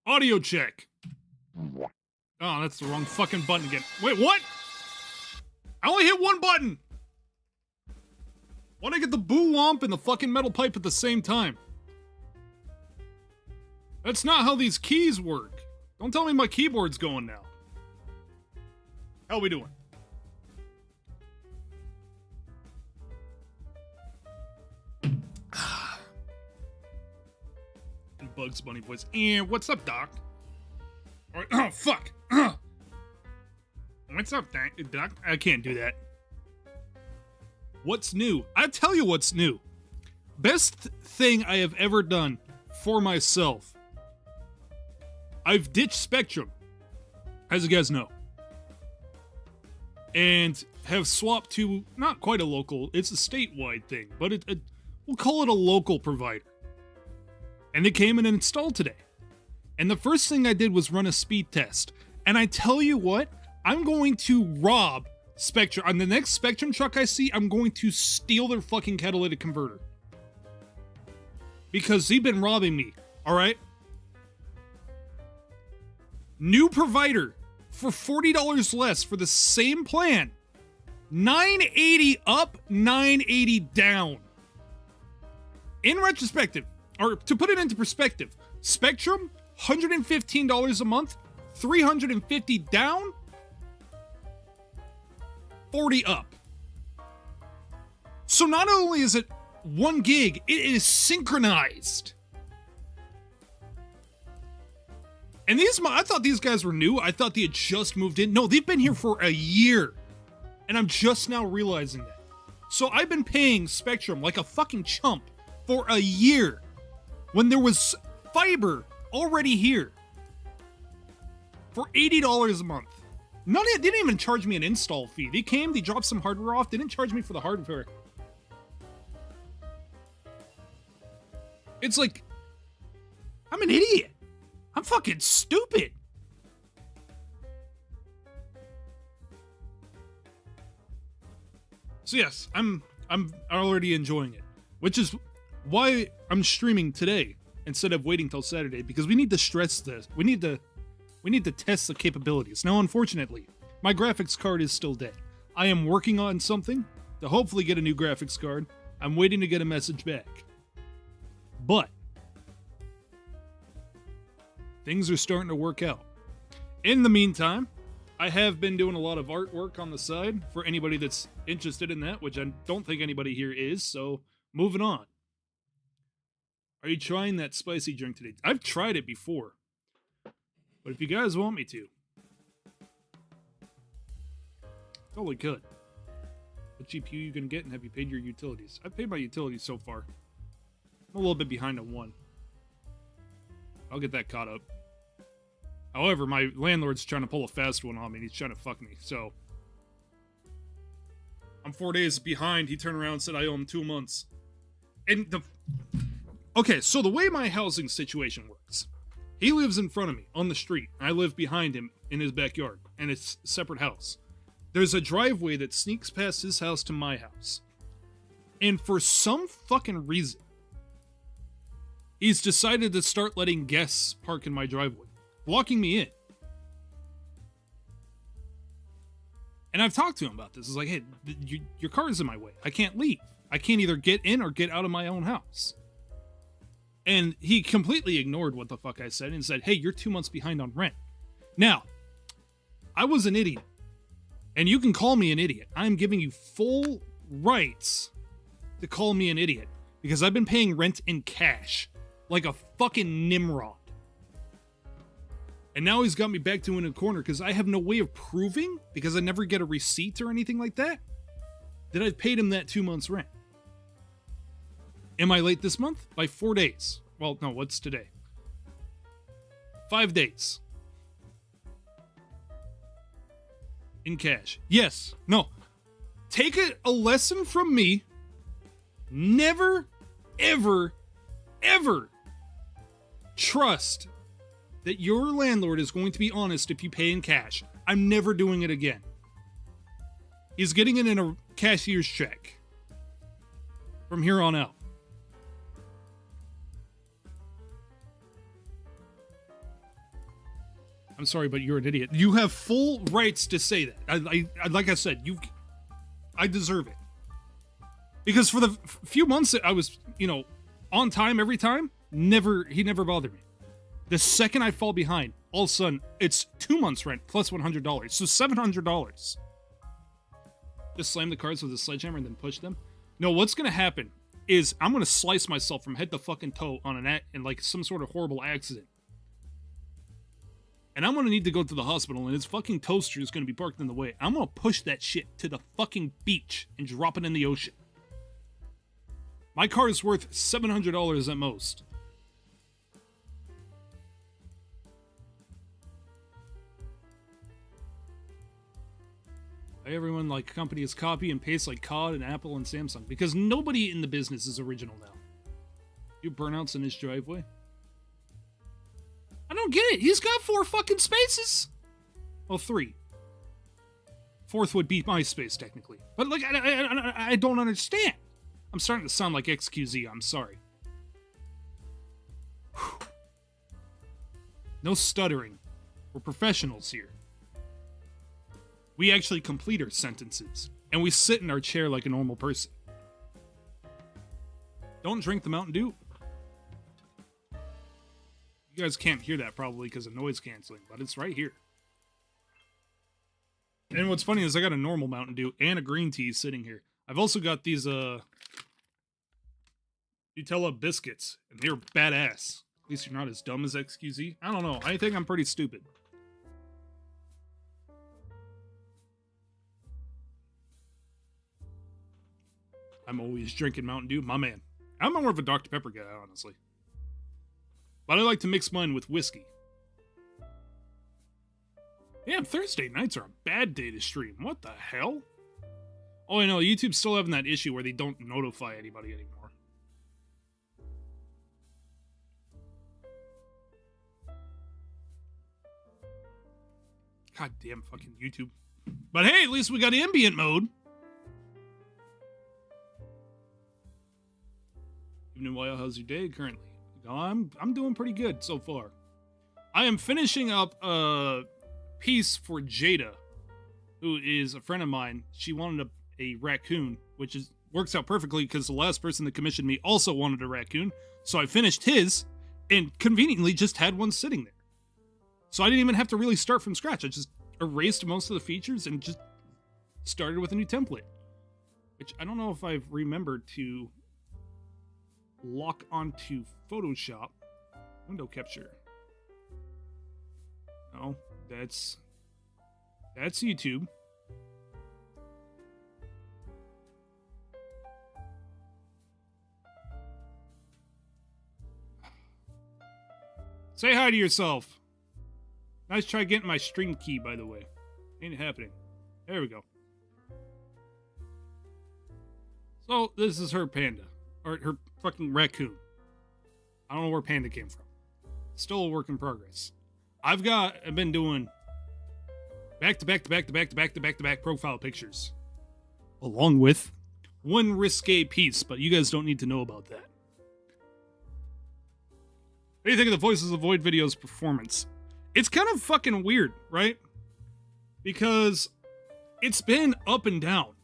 Audio check. Oh, that's the wrong fucking button again. Wait, what? I only hit one button. Why'd I get the boo womp and the fucking metal pipe at the same time? That's not how these keys work. Don't tell me my keyboard's going now. How we doing? Bugs Bunny voice. What's up, Doc? Oh, fuck. What's up, Doc? I can't do that. What's new? I tell you what's new. Best thing I have ever done for myself. I've ditched Spectrum, as you guys know, and have swapped to not quite a local, it's a statewide thing, but we'll call it a local provider. And they came in and installed today. And the first thing I did was run a speed test. And I tell you what, I'm going to rob Spectrum. On the next Spectrum truck I see, I'm going to steal their fucking catalytic converter. Because they've been robbing me, alright? New provider for $40 less for the same plan. $980 up, $980 down. In retrospective, or to put it into perspective, Spectrum, $115 a month, $350 down, $40 up. So not only is it 1 gig, it is synchronized. And I thought these guys were new. I thought they had just moved in. No, they've been here for a year. And I'm just now realizing that. So I've been paying Spectrum like a fucking chump for a year when there was fiber already here for $80 a month. They didn't even charge me an install fee. They came, they dropped some hardware off, they didn't charge me for the hardware. It's like, I'm an idiot. I'm fucking stupid. So yes, I'm already enjoying it, which is why I'm streaming today instead of waiting till Saturday, because we need to stress this. We need to test the capabilities. Now, unfortunately, my graphics card is still dead. I am working on something to hopefully get a new graphics card. I'm waiting to get a message back. But things are starting to work out. In the meantime, I have been doing a lot of artwork on the side for anybody that's interested in that, which I don't think anybody here is, so moving on. Are you trying that spicy drink today? I've tried it before, but if you guys want me to, totally could. What GPU you gonna get, and have you paid your utilities? I've paid my utilities so far. I'm a little bit behind on one. I'll get that caught up. However, my landlord's trying to pull a fast one on me, and he's trying to fuck me, so I'm 4 days behind. He turned around and said I owe him 2 months. And okay, so the way my housing situation works, he lives in front of me on the street. I live behind him in his backyard, and it's a separate house. There's a driveway that sneaks past his house to my house. And for some fucking reason, he's decided to start letting guests park in my driveway, blocking me in. And I've talked to him about this. It's like, hey, your car is in my way. I can't leave. I can't either get in or get out of my own house. And he completely ignored what the fuck I said and said, hey, you're 2 months behind on rent. Now, I was an idiot. And you can call me an idiot. I'm giving you full rights to call me an idiot, because I've been paying rent in cash like a fucking Nimrod. And now he's got me back to in a corner because I have no way of proving, because I never get a receipt or anything like that I've paid him that 2 months rent. Am I late this month? By 4 days. Well, no, what's today? 5 days. In cash. Yes. No. Take a lesson from me. Never, ever, ever trust that your landlord is going to be honest if you pay in cash. I'm never doing it again. He's getting it in a cashier's check from here on out. I'm sorry, but you're an idiot. You have full rights to say that. I like I said, I deserve it. Because for the few months that I was, on time every time, he never bothered me. The second I fall behind, all of a sudden, it's 2 months rent plus $100. So $700. Just slam the cars with a sledgehammer and then push them? No, what's going to happen is I'm going to slice myself from head to fucking toe in like some sort of horrible accident. And I'm going to need to go to the hospital, and his fucking toaster is going to be parked in the way. I'm going to push that shit to the fucking beach and drop it in the ocean. My car is worth $700 at most. Everyone like companies copy and paste like COD and Apple and Samsung, because nobody in the business is original now. You burnouts in his driveway? I don't get it. He's got 4 fucking spaces. Well, 3. 4th would be my space, technically. But, like, I don't understand. I'm starting to sound like XQZ. I'm sorry. Whew. No stuttering. We're professionals here. We actually complete our sentences. And we sit in our chair like a normal person. Don't drink the Mountain Dew. You guys can't hear that probably because of noise canceling, but it's right here. And what's funny is I got a normal Mountain Dew and a green tea sitting here. I've also got these Nutella biscuits, and they're badass. At least you're not as dumb as XQZ. I don't know. I think I'm pretty stupid. I'm always drinking Mountain Dew. My man. I'm more of a Dr. Pepper guy, honestly. But I like to mix mine with whiskey. Damn, Thursday nights are a bad day to stream. What the hell? Oh, I know. YouTube's still having that issue where they don't notify anybody anymore. God damn fucking YouTube. But hey, at least we got ambient mode. Evening, Wyatt, how's your day currently? I'm doing pretty good so far. I am finishing up a piece for Jada, who is a friend of mine. She wanted a raccoon, which works out perfectly because the last person that commissioned me also wanted a raccoon. So I finished his and conveniently just had one sitting there. So I didn't even have to really start from scratch. I just erased most of the features and just started with a new template, which I don't know if I've remembered to lock onto Photoshop. Window capture. No, that's YouTube. Say hi to yourself. Nice try getting my stream key, by the way. Ain't it happening? There we go. So, this is her panda. Or her fucking raccoon. I don't know where panda came from. Still a work in progress. I've been doing back-to-back profile pictures. Along with one risque piece, but you guys don't need to know about that. What do you think of the Voices of Void video's performance? It's kind of fucking weird, right? Because it's been up and down.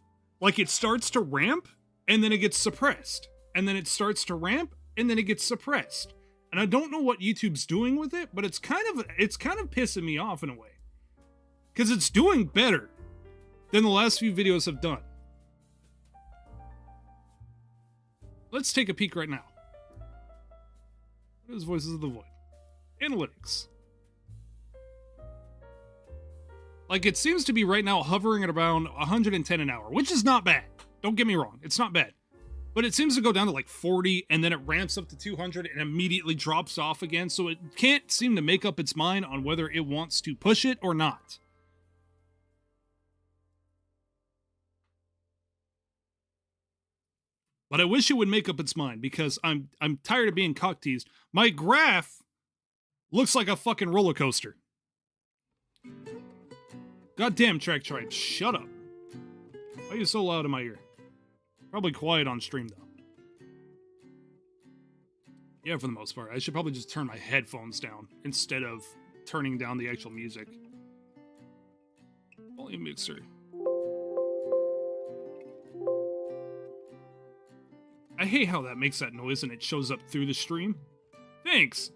Like, it starts to ramp, and then it gets suppressed. And then it starts to ramp, and then it gets suppressed. And I don't know what YouTube's doing with it, but it's kind of pissing me off in a way. Because it's doing better than the last few videos have done. Let's take a peek right now. What is Voices of the Void? Analytics. Like, it seems to be right now hovering at around 110 an hour, which is not bad. Don't get me wrong, it's not bad. But it seems to go down to like 40, and then it ramps up to 200 and immediately drops off again, so it can't seem to make up its mind on whether it wants to push it or not. But I wish it would make up its mind, because I'm tired of being cock-teased. My graph looks like a fucking roller coaster. Goddamn tracktribe, shut up. Why are you so loud in my ear? Probably quiet on stream, though. Yeah, for the most part. I should probably just turn my headphones down instead of turning down the actual music. Volume mixer. I hate how that makes that noise and it shows up through the stream. Thanks.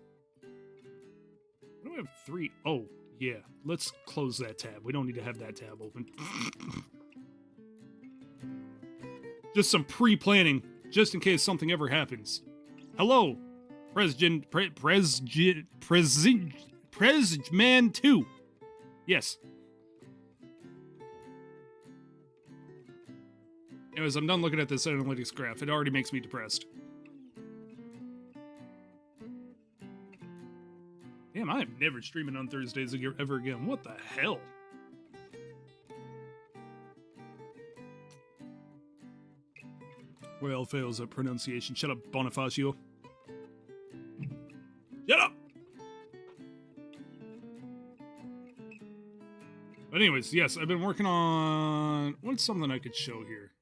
What do I have 3? Oh, yeah. Let's close that tab. We don't need to have that tab open. Just some pre-planning, just in case something ever happens. Hello, Presman 2. Yes. Anyways, I'm done looking at this analytics graph. It already makes me depressed. Damn, I am never streaming on Thursdays ever again. What the hell? Well, fails at pronunciation. Shut up, Bonifacio. Shut up! But anyways, yes, I've been working on... What's something I could show here?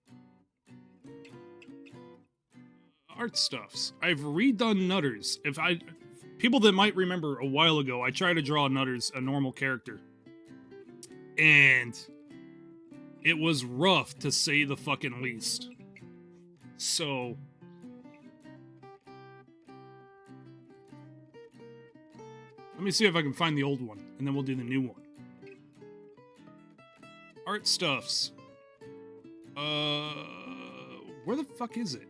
Art stuffs. I've redone Nutters. People that might remember a while ago, I tried to draw Nutters, a normal character. And it was rough, to say the fucking least. So... let me see if I can find the old one, and then we'll do the new one. Art stuffs. Where the fuck is it?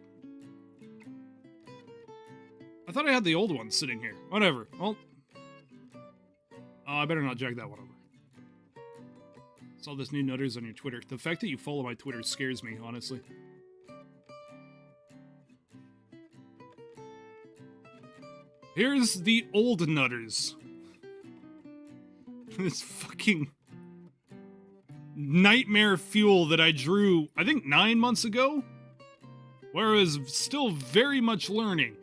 I thought I had the old one sitting here. Whatever. Well, I better not drag that one over. Saw this new Nutters on your Twitter. The fact that you follow my Twitter scares me, honestly. Here's the old Nutters. This fucking nightmare fuel that I drew, I think 9 months ago, where I was still very much learning.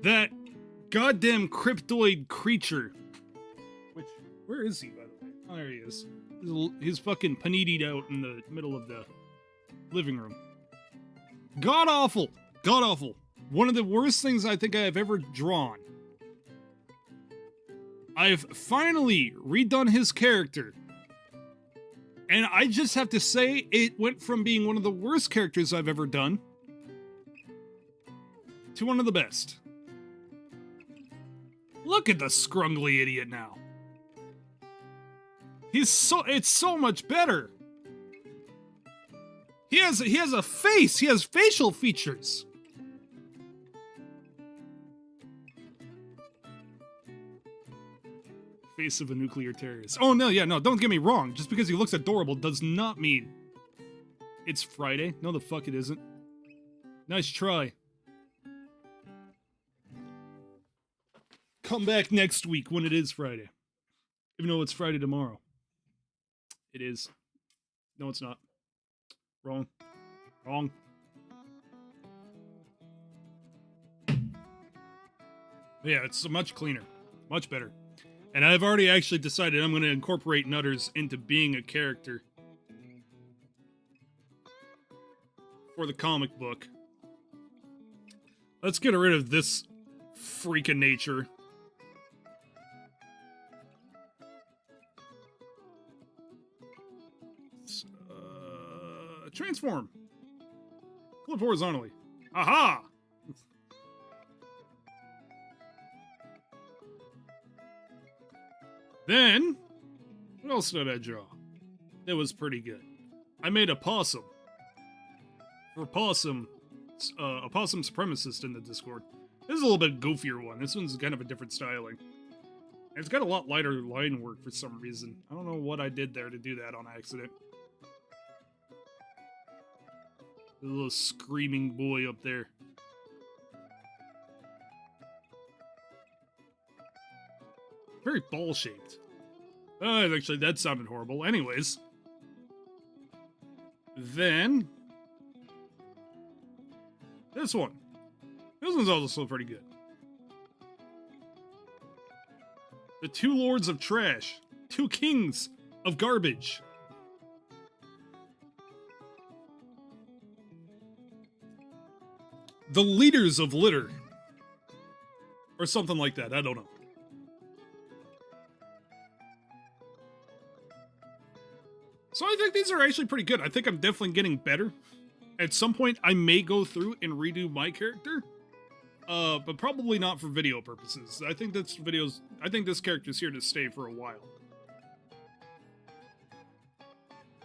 That goddamn cryptoid creature. Which, where is he, by the way? Oh, there he is. He's fucking panitied out in the middle of the living room. God awful. God awful. One of the worst things I think I have ever drawn. I've finally redone his character. And I just have to say, it went from being one of the worst characters I've ever done to one of the best. Look at the scrungly idiot now. It's so much better. He has a face. He has facial features. Face of a nuclear terrorist. Oh, no, yeah, no, don't get me wrong. Just because he looks adorable does not mean it's Friday. No, the fuck it isn't. Nice try. Come back next week when it is Friday. Even though it's Friday tomorrow. It is. No, it's not. Wrong. Wrong. Yeah, it's much cleaner. Much better. And I've already actually decided I'm going to incorporate Nutters into being a character for the comic book. Let's get rid of this freak of nature. Transform. Flip horizontally. Aha! Then, what else did I draw? It was pretty good. I made a possum. For possum, a possum supremacist in the Discord. This is a little bit goofier one. This one's kind of a different styling. And it's got a lot lighter line work for some reason. I don't know what I did there to do that on accident. The little screaming boy up there. Very ball-shaped. Actually, that sounded horrible. Anyways. Then... this one. This one's also pretty good. The two lords of trash. Two kings of garbage. The leaders of litter. Or something like that. I don't know. So I think these are actually pretty good. I think I'm definitely getting better. At some point, I may go through and redo my character. But probably not for video purposes. I think this character's here to stay for a while.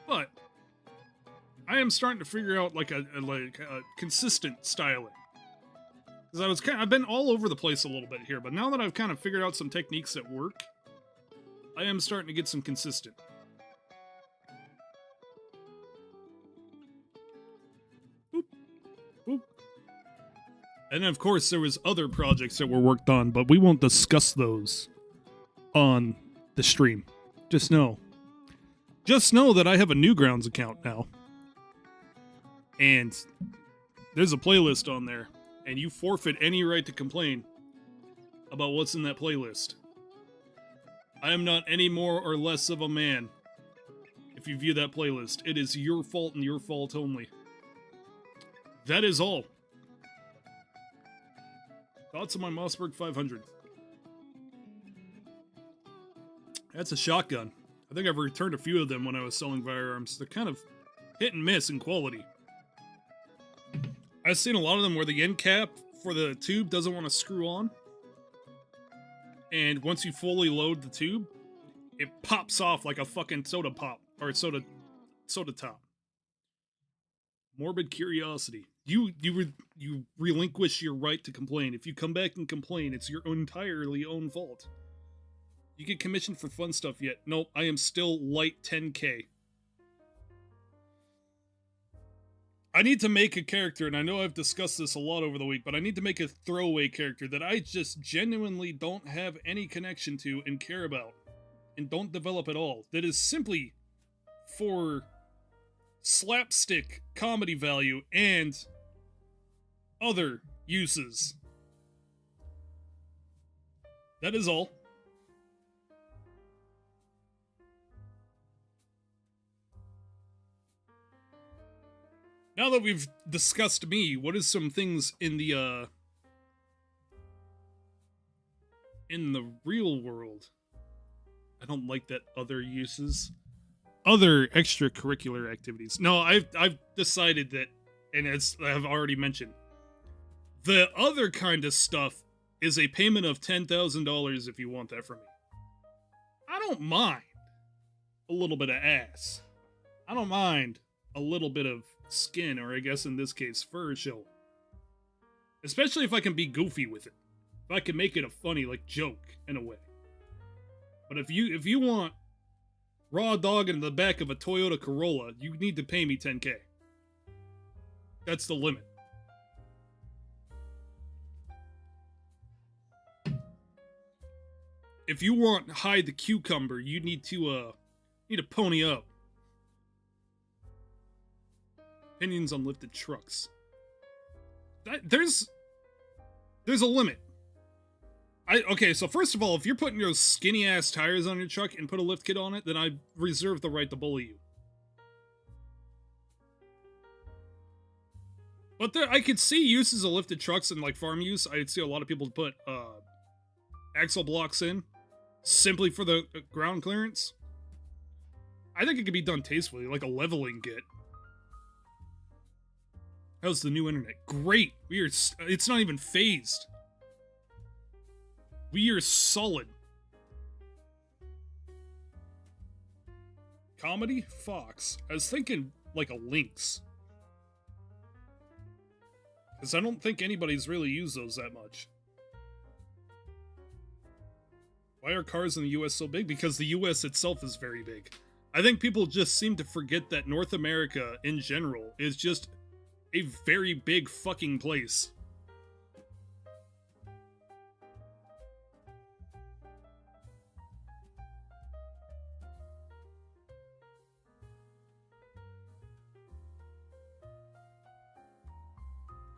But I am starting to figure out like a consistent styling. Because I've been all over the place a little bit here, but now that I've kind of figured out some techniques that work, I am starting to get some consistent. Boop. Boop. And then, of course, there was other projects that were worked on, but we won't discuss those on the stream. Just know that I have a Newgrounds account now. And there's a playlist on there, and you forfeit any right to complain about what's in that playlist. I am not any more or less of a man if you view that playlist. It is your fault and your fault only. That is all. Thoughts on my Mossberg 500? That's a shotgun. I think I've returned a few of them when I was selling firearms. They're kind of hit and miss in quality. I've seen a lot of them where the end cap for the tube doesn't want to screw on. And once you fully load the tube, it pops off like a fucking soda pop. Or soda top. Morbid curiosity. You relinquish your right to complain. If you come back and complain, it's your entirely own fault. You get commissioned for fun stuff yet? Nope, I am still light 10k. I need to make a character, and I know I've discussed this a lot over the week, but I need to make a throwaway character that I just genuinely don't have any connection to and care about, and don't develop at all. That is simply for slapstick comedy value and other uses. That is all. Now that we've discussed me, what is some things in the real world? I don't like that other uses. Other extracurricular activities. No, I've decided that, and as I've already mentioned, the other kind of stuff is a payment of $10,000 if you want that from me. I don't mind a little bit of ass. I don't mind a little bit of skin, or I guess in this case, fur show. Especially if I can be goofy with it. If I can make it a funny, like, joke, in a way. But if you want raw dog in the back of a Toyota Corolla, you need to pay me 10k. That's the limit. If you want hide the cucumber, you need to pony up. Opinions on lifted trucks. There's a limit. Okay, so first of all, if you're putting your skinny ass tires on your truck and put a lift kit on it, then I reserve the right to bully you. But I could see uses of lifted trucks and like farm use. I'd see a lot of people put axle blocks in simply for the ground clearance. I think it could be done tastefully, like a leveling kit. How's the new internet? Great. It's not even phased. We are solid. Comedy? Fox. I was thinking like a Lynx. Because I don't think anybody's really used those that much. Why are cars in the US so big? Because the US itself is very big. I think people just seem to forget that North America in general is just a very big fucking place.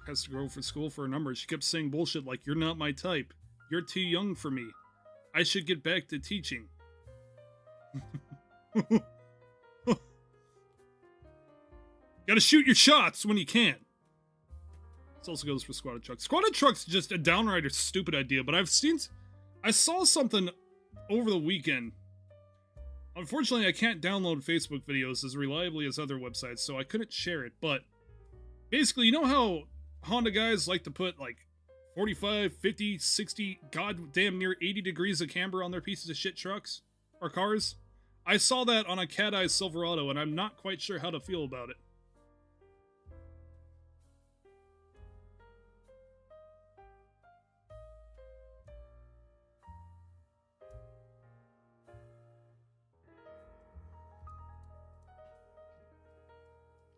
Has to go for school for a number. She kept saying bullshit like, "You're not my type. You're too young for me. I should get back to teaching." Gotta shoot your shots when you can. This also goes for squatted trucks. Squatted trucks just a downright stupid idea, but I saw something over the weekend Unfortunately, I can't download Facebook videos as reliably as other websites, so I couldn't share it, but basically, you know how Honda guys like to put like 45, 50, 60, goddamn near 80 degrees of camber on their pieces of shit trucks or cars? I saw that on a Cat Eye Silverado, and I'm not quite sure how to feel about it.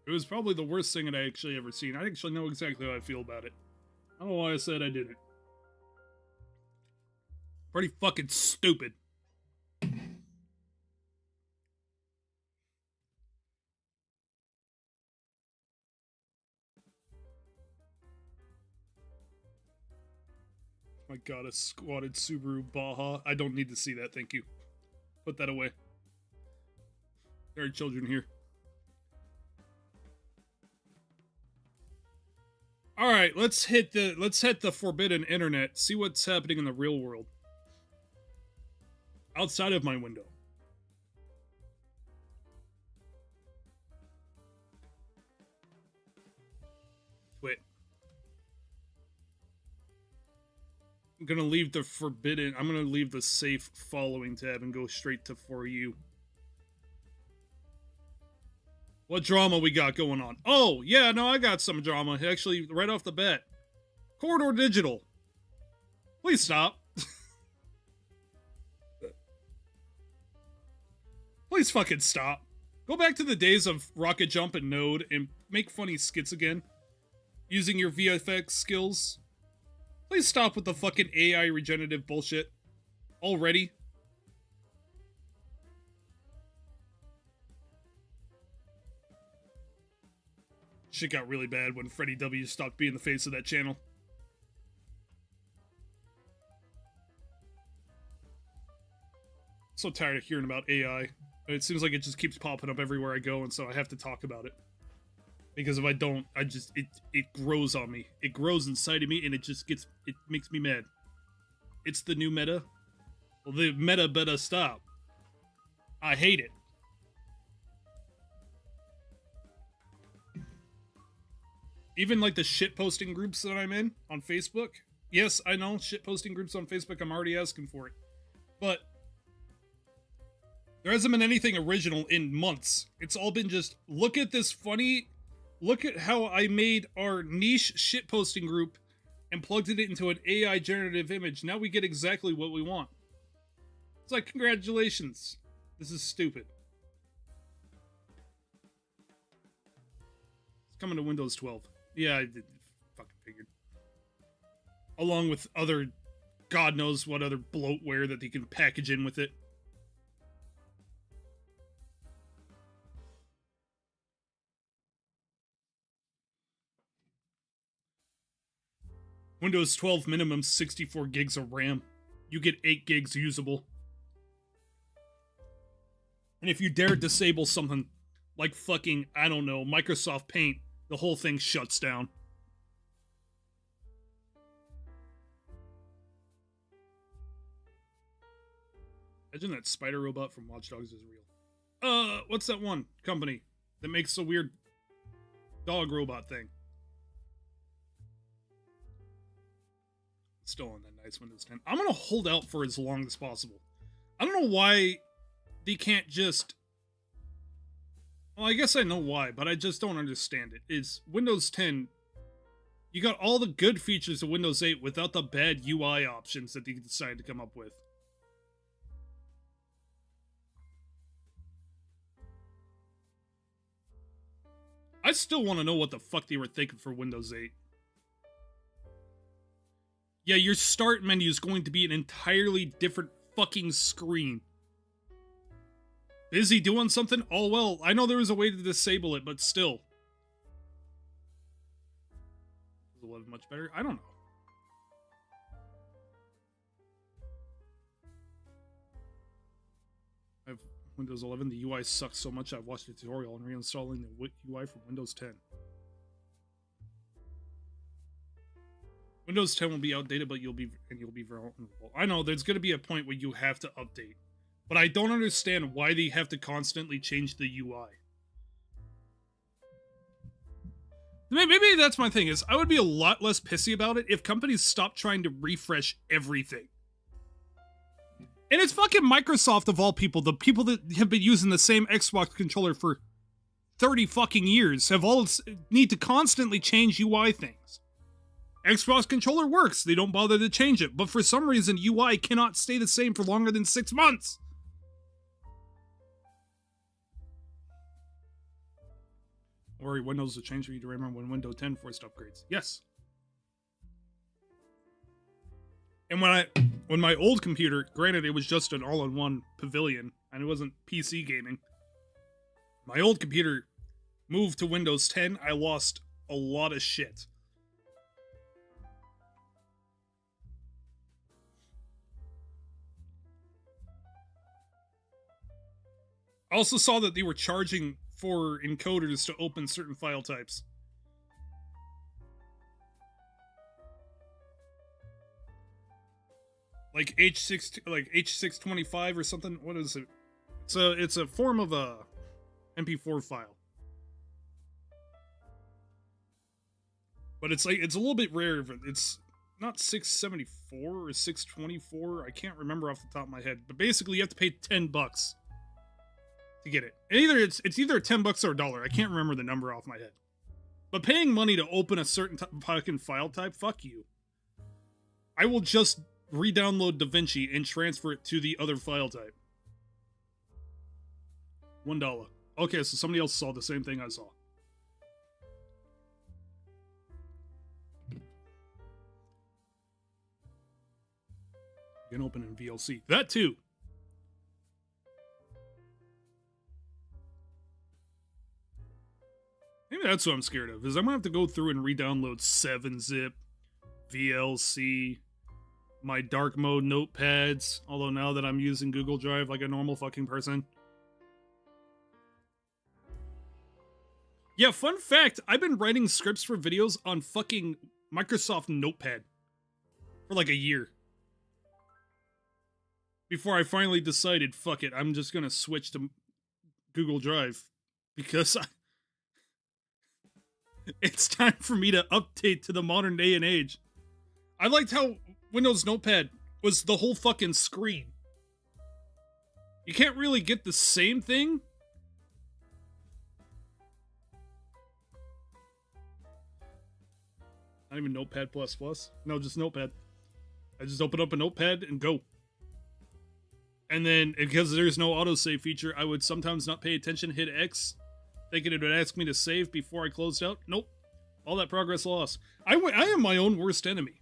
It was probably the worst thing that I actually ever seen. I actually know exactly how I feel about it. I don't know why I said I didn't. Pretty fucking stupid. My god, a squatted Subaru Baja. I don't need to see that, thank you. Put that away. There are children here. Alright, let's hit the forbidden internet, see what's happening in the real world. Outside of my window. Quit. I'm gonna leave the safe following tab and go straight to For You. What drama we got going on? Oh, yeah, no, I got some drama. Actually, right off the bat. Corridor Digital. Please stop. Please fucking stop. Go back to the days of Rocket Jump and Node and make funny skits again. Using your VFX skills. Please stop with the fucking AI regenerative bullshit. Already. Shit got really bad when Freddie W stopped being the face of that channel. So tired of hearing about AI. It seems like it just keeps popping up everywhere I go, and so I have to talk about it. Because if I don't, it grows on me. It grows inside of me, and it makes me mad. It's the new meta. Well, the meta better stop. I hate it. Even like the shitposting groups that I'm in on Facebook. Yes, I know, shitposting groups on Facebook, I'm already asking for it. But there hasn't been anything original in months. It's all been just, look at how I made our niche shitposting group and plugged it into an AI generative image. Now we get exactly what we want. It's like, congratulations. This is stupid. It's coming to Windows 12. Yeah, I fucking figured. Along with other, God knows what other bloatware that they can package in with it. Windows 12 minimum 64 gigs of RAM. You get 8 gigs usable. And if you dare disable something like fucking, I don't know, Microsoft Paint, the whole thing shuts down. Imagine that spider robot from Watch Dogs is real. What's that one company that makes a weird dog robot thing? Still on that nice Windows 10. I'm gonna hold out for as long as possible. I don't know why they can't just... Well, I guess I know why, but I just don't understand it. Is Windows 10... You got all the good features of Windows 8 without the bad UI options that they decided to come up with. I still want to know what the fuck they were thinking for Windows 8. Yeah, your start menu is going to be an entirely different fucking screen. Busy doing something? Oh, well, I know there was a way to disable it, but still. Is 11 much better? I don't know. I have Windows 11. The UI sucks so much I've watched a tutorial on reinstalling the UI from Windows 10. Windows 10 will be outdated, but you'll be vulnerable. I know there's going to be a point where you have to update, But I don't understand why they have to constantly change the UI. Maybe that's my thing, is I would be a lot less pissy about it if companies stopped trying to refresh everything. And it's fucking Microsoft, of all people, the people that have been using the same Xbox controller for 30 fucking years, have all need to constantly change UI things. Xbox controller works, they don't bother to change it, but for some reason UI cannot stay the same for longer than 6 months. Or Windows will change for you to remember when Windows 10 forced upgrades. Yes. And when my old computer, granted it was just an all-in-one Pavilion, and it wasn't PC gaming, my old computer moved to Windows 10, I lost a lot of shit. I also saw that they were charging for encoders to open certain file types. Like H625 or something. What is it? It's a form of a MP4 file. But it's a little bit rare. It's not 674 or 624. I can't remember off the top of my head. But basically, you have to pay $10 to get it. And it's either $10 or $1. I can't remember the number off my head. But paying money to open a certain fucking file type, fuck you. I will just re-download DaVinci and transfer it to the other file type. $1. Okay, so somebody else saw the same thing I saw. You can open in VLC. That too. Maybe that's what I'm scared of, is I'm gonna have to go through and re-download 7-zip, VLC, my dark mode notepads, although now that I'm using Google Drive like a normal fucking person. Yeah, fun fact, I've been writing scripts for videos on fucking Microsoft Notepad for like a year. Before I finally decided, fuck it, I'm just gonna switch to Google Drive. Because it's time for me to update to the modern day and age. I liked how Windows Notepad was the whole fucking screen. You can't really get the same thing. Not even Notepad++. No, just Notepad. I just open up a Notepad and go. And then, because there's no autosave feature, I would sometimes not pay attention, hit X, thinking it would ask me to save before I closed out. Nope. All that progress lost. I am my own worst enemy.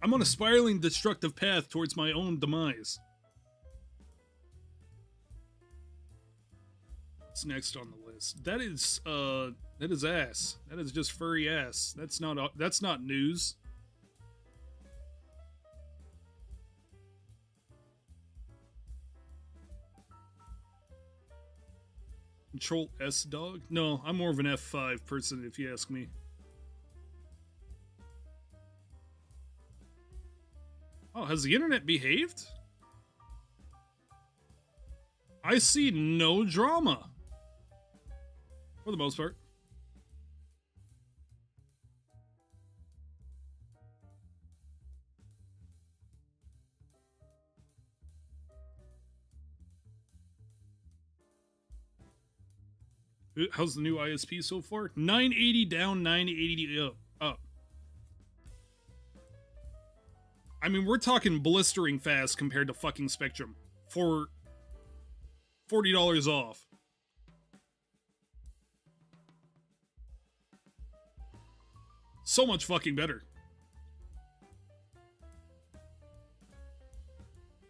I'm on a spiraling destructive path towards my own demise. What's next on the list? That is ass. That is just furry ass. That's not news. Control S, dog? No, I'm more of an F5 person, if you ask me. Oh, has the internet behaved? I see no drama. For the most part. How's the new ISP so far? 980 down, 980 up. I mean, we're talking blistering fast compared to fucking Spectrum for $40 off. So much fucking better.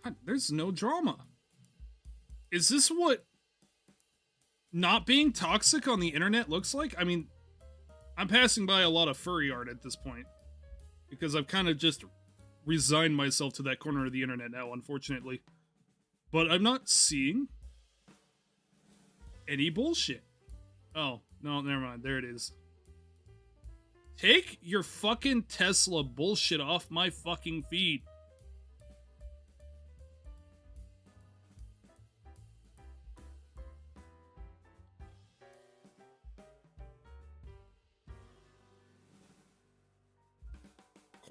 God, there's no drama. Is this what not being toxic on the internet looks like? I mean, I'm passing by a lot of furry art at this point because I've kind of just resigned myself to that corner of the internet now, unfortunately. But I'm not seeing any bullshit. Oh, no, never mind. There it is. Take your fucking Tesla bullshit off my fucking feed.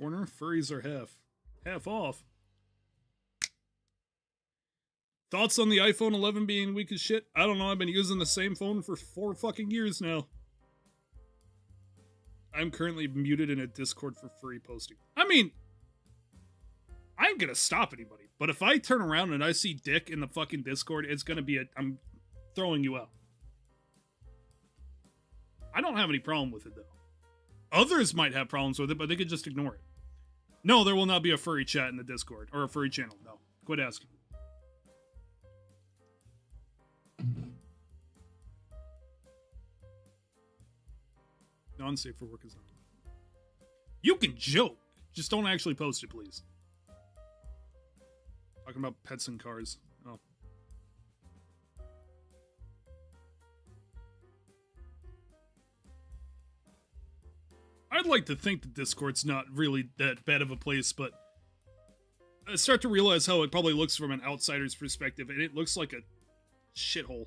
corner. Furries are half off. Thoughts on the iPhone 11 being weak as shit? I don't know. I've been using the same phone for 4 fucking years now. I'm currently muted in a Discord for free posting. I mean, I ain't gonna stop anybody. But if I turn around and I see Dick in the fucking Discord, it's gonna be I'm throwing you out. I don't have any problem with it, though. Others might have problems with it, but they could just ignore it. No, there will not be a furry chat in the Discord. Or a furry channel. No. Quit asking. Non-safe for work is not. You can joke. Just don't actually post it, please. Talking about pets and cars. Oh. I'd like to think that Discord's not really that bad of a place, but I start to realize how it probably looks from an outsider's perspective, and it looks like a shithole.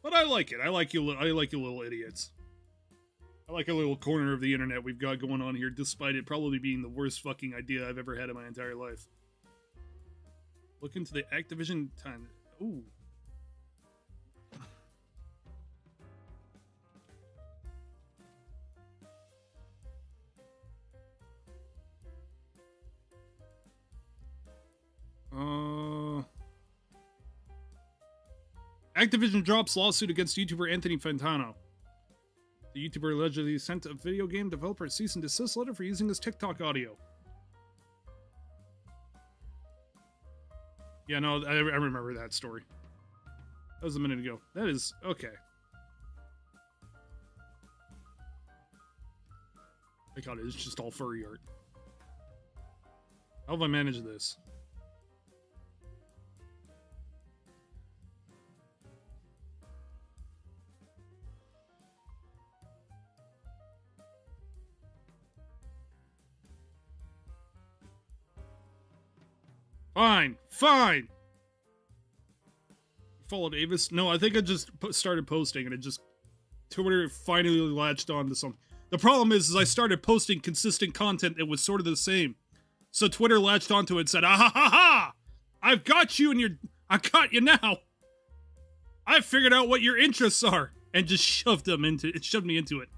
But I like it. I like you little idiots. I like a little corner of the internet we've got going on here, despite it probably being the worst fucking idea I've ever had in my entire life. Look into the Activision time. Ooh. Activision drops lawsuit against YouTuber Anthony Fantano. The YouTuber allegedly sent a video game developer a cease and desist letter for using his TikTok audio. Yeah, no, I remember that story. That was a minute ago. That is... okay. My god, it's just all furry art. How have I managed this? Fine, fine. Followed Avis? No, I think I just started posting and it just... Twitter finally latched on to something. The problem is I started posting consistent content that was sort of the same. So Twitter latched onto it and said, ah ha ha ha! I've got you and I got you now! I've figured out what your interests are! And just shoved me into it.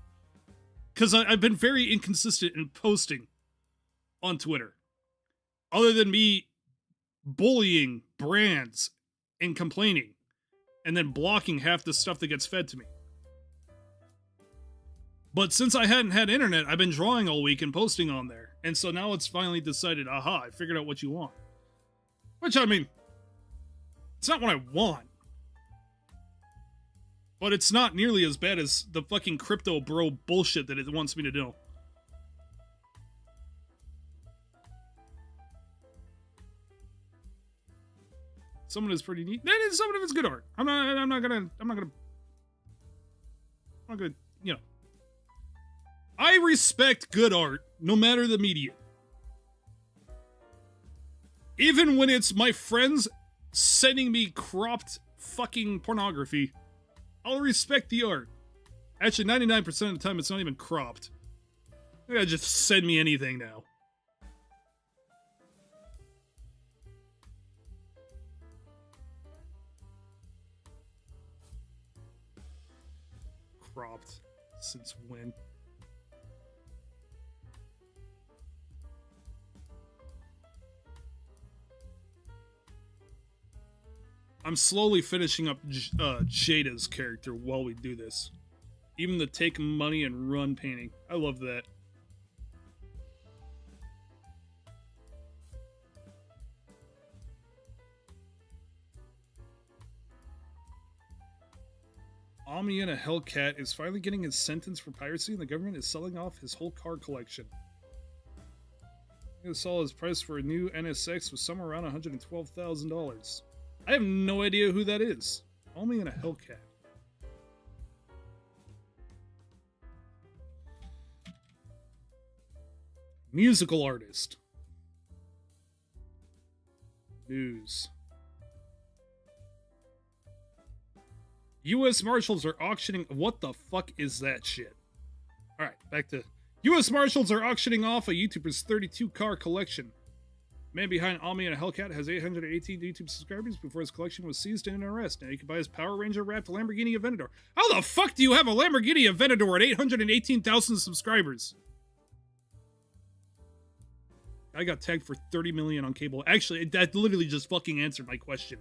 Because I've been very inconsistent in posting on Twitter. Other than me bullying brands and complaining and then blocking half the stuff that gets fed to me. But since I hadn't had internet, I've been drawing all week and posting on there. And so now it's finally decided, aha, I figured out what you want. Which, I mean, it's not what I want. But it's not nearly as bad as the fucking crypto bro bullshit that it wants me to do. Some of it is pretty neat. Some of it's good art. I'm not gonna, you know. I respect good art, no matter the medium. Even when it's my friends sending me cropped fucking pornography, I'll respect the art. Actually, 99% of the time, it's not even cropped. They gotta just send me anything now. Cropped. Since when? I'm slowly finishing up Jada's character while we do this. Even the take money and run painting. I love that. Omni and a Hellcat is finally getting his sentence for piracy and the government is selling off his whole car collection. I saw his price for a new NSX was somewhere around $112,000. I have no idea who that is. Omni and a Hellcat. Musical artist. News. U.S. Marshals are auctioning... What the fuck is that shit? Alright, back to... U.S. Marshals are auctioning off a YouTuber's 32-car collection. Man behind Ami and a Hellcat has 818 YouTube subscribers before his collection was seized and in arrest. Now you can buy his Power Ranger wrapped Lamborghini Aventador. How the fuck do you have a Lamborghini Aventador at 818,000 subscribers? I got tagged for 30 million on cable. Actually, that literally just fucking answered my question.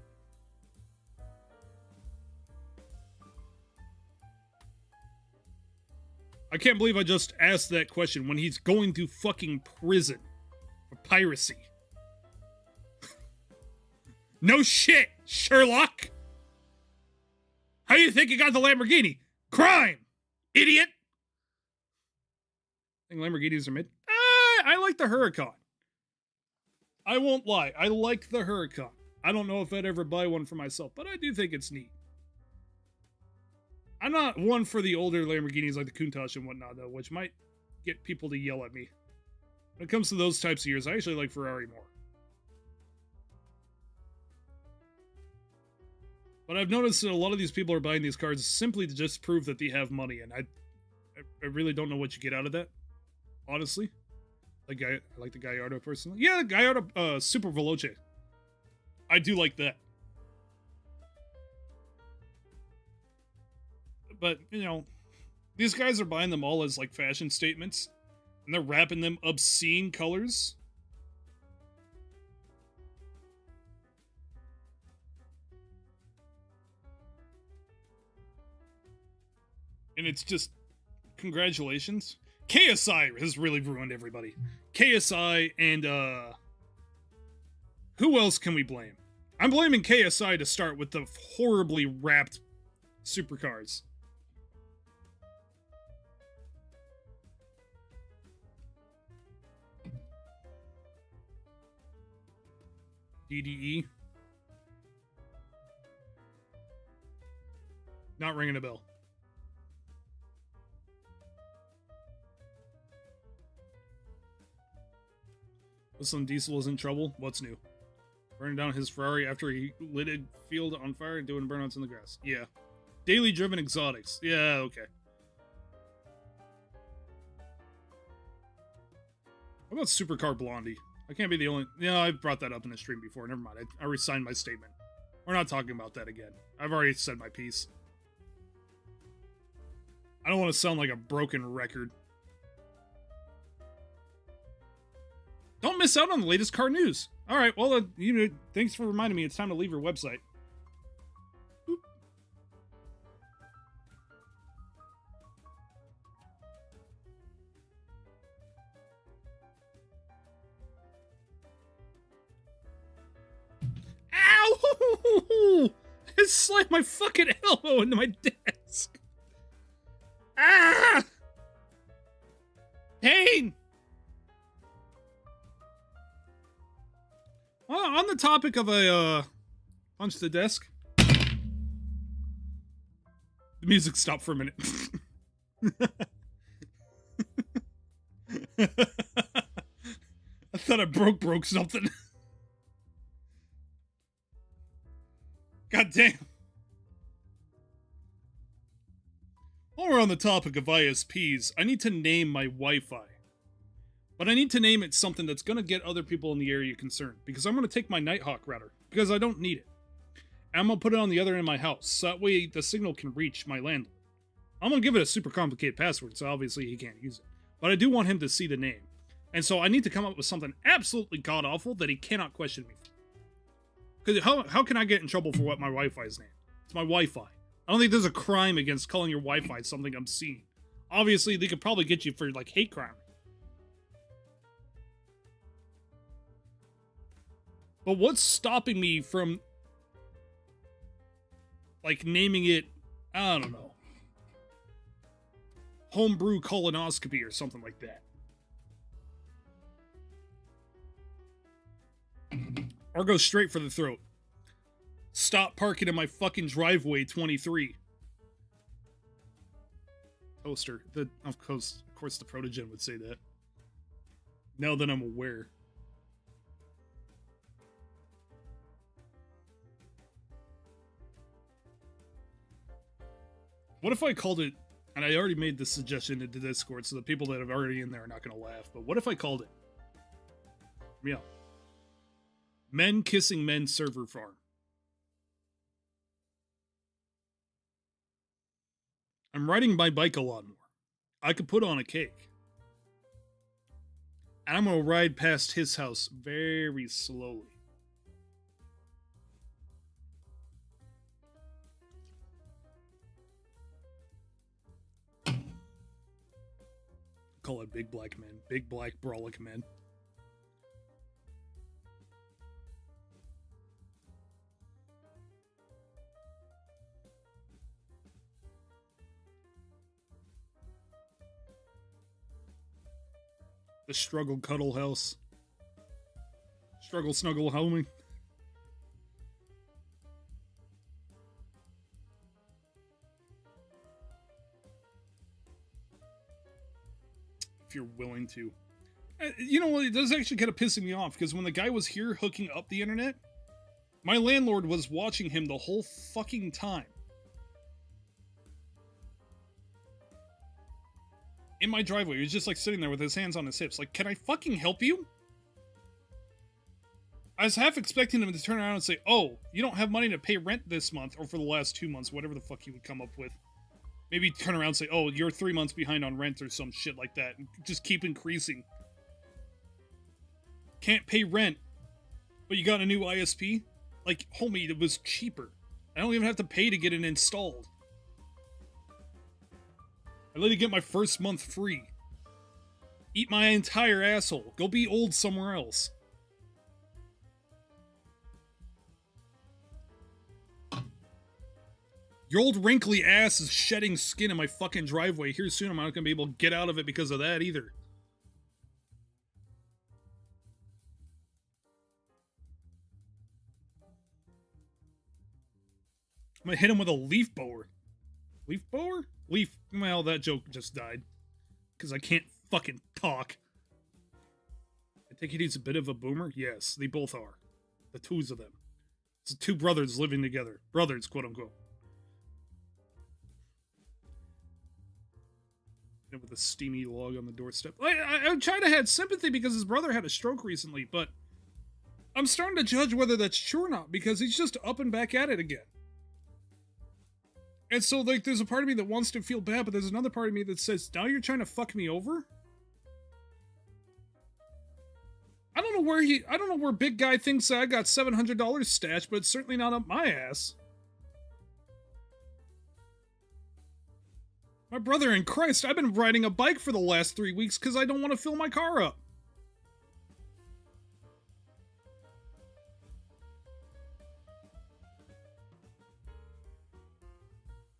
I can't believe I just asked that question when he's going to fucking prison for piracy. No shit, Sherlock! How do you think you got the Lamborghini? Crime! Idiot! Think Lamborghinis are mid? I like the Huracan. I won't lie, I like the Huracan. I don't know if I'd ever buy one for myself, but I do think it's neat. I'm not one for the older Lamborghinis like the Countach and whatnot, though, which might get people to yell at me. When it comes to those types of years, I actually like Ferrari more. But I've noticed that a lot of these people are buying these cars simply to just prove that they have money, and I really don't know what you get out of that, honestly. I like the Gallardo personally. Yeah, the Gallardo Super Veloce. I do like that. But, you know, these guys are buying them all as, like, fashion statements. And they're wrapping them obscene colors. And it's just, congratulations. KSI has really ruined everybody. KSI and, who else can we blame? I'm blaming KSI to start with the horribly wrapped supercars. DDE. Not ringing a bell. Listen, Diesel is in trouble. What's new? Burning down his Ferrari after he lit a field on fire and doing burnouts in the grass. Yeah. Daily driven exotics. Yeah, okay. What about Supercar Blondie? I can't be the only... Yeah, I've brought that up in the stream before. Never mind. I resigned my statement. We're not talking about that again. I've already said my piece. I don't want to sound like a broken record. Don't miss out on the latest car news. All right, well, you know, thanks for reminding me. It's time to leave your website. Boop. Ow! I slammed my fucking elbow into my desk. Ah! Pain! Well, on the topic of a, punch the desk. The music stopped for a minute. I thought I broke something. God damn. While we're on the topic of ISPs, I need to name my Wi-Fi. But I need to name it something that's going to get other people in the area concerned. Because I'm going to take my Nighthawk router. Because I don't need it. And I'm going to put it on the other end of my house. So that way the signal can reach my landlord. I'm going to give it a super complicated password. So obviously he can't use it. But I do want him to see the name. And so I need to come up with something absolutely god-awful that he cannot question me for. Because how can I get in trouble for what my Wi-Fi's name? It's my Wi-Fi. I don't think there's a crime against calling your Wi-Fi something obscene. Obviously, they could probably get you for, like, hate crime. But what's stopping me from, like, naming it, I don't know, homebrew colonoscopy or something like that? Or go straight for the throat. Stop parking in my fucking driveway 23. Toaster. Of course the Protogen would say that. Now that I'm aware. What if I called it And I already made this suggestion into Discord, so the people that are already in there are not going to laugh. But what if I called it? Yeah. Men Kissing Men Server Farm. I'm riding my bike a lot more. I could put on a cake. And I'm going to ride past his house very slowly. Call it Big Black Men. Big Black Brawlic Men. The Struggle Cuddle House. Struggle Snuggle Homie. If you're willing to. You know what? It does actually kind of pissing me off because when the guy was here hooking up the internet, my landlord was watching him the whole fucking time. In my driveway, he was just like sitting there with his hands on his hips. Like, can I fucking help you? I was half expecting him to turn around and say, oh, you don't have money to pay rent this month or for the last 2 months, whatever the fuck he would come up with. Maybe turn around and say, oh, you're 3 months behind on rent or some shit like that. And just keep increasing. Can't pay rent, but you got a new ISP? Like, homie, it was cheaper. I don't even have to pay to get it installed. I let you get my first month free. Eat my entire asshole. Go be old somewhere else. Your old wrinkly ass is shedding skin in my fucking driveway. Here soon I'm not gonna be able to get out of it because of that either. I'm gonna hit him with a leaf blower. Leaf blower? Leaf. Well, that joke just died. Because I can't fucking talk. I think he's a bit of a boomer? Yes, they both are. The twos of them. It's the two brothers living together. Brothers, quote unquote. And with a steamy log on the doorstep. I'm trying to have sympathy because his brother had a stroke recently, but I'm starting to judge whether that's true or not because he's just up and back at it again. And so, like, there's a part of me that wants to feel bad, but there's another part of me that says, now you're trying to fuck me over? I don't know where big guy thinks I got $700 stashed, but it's certainly not up my ass. My brother in Christ, I've been riding a bike for the last 3 weeks because I don't want to fill my car up.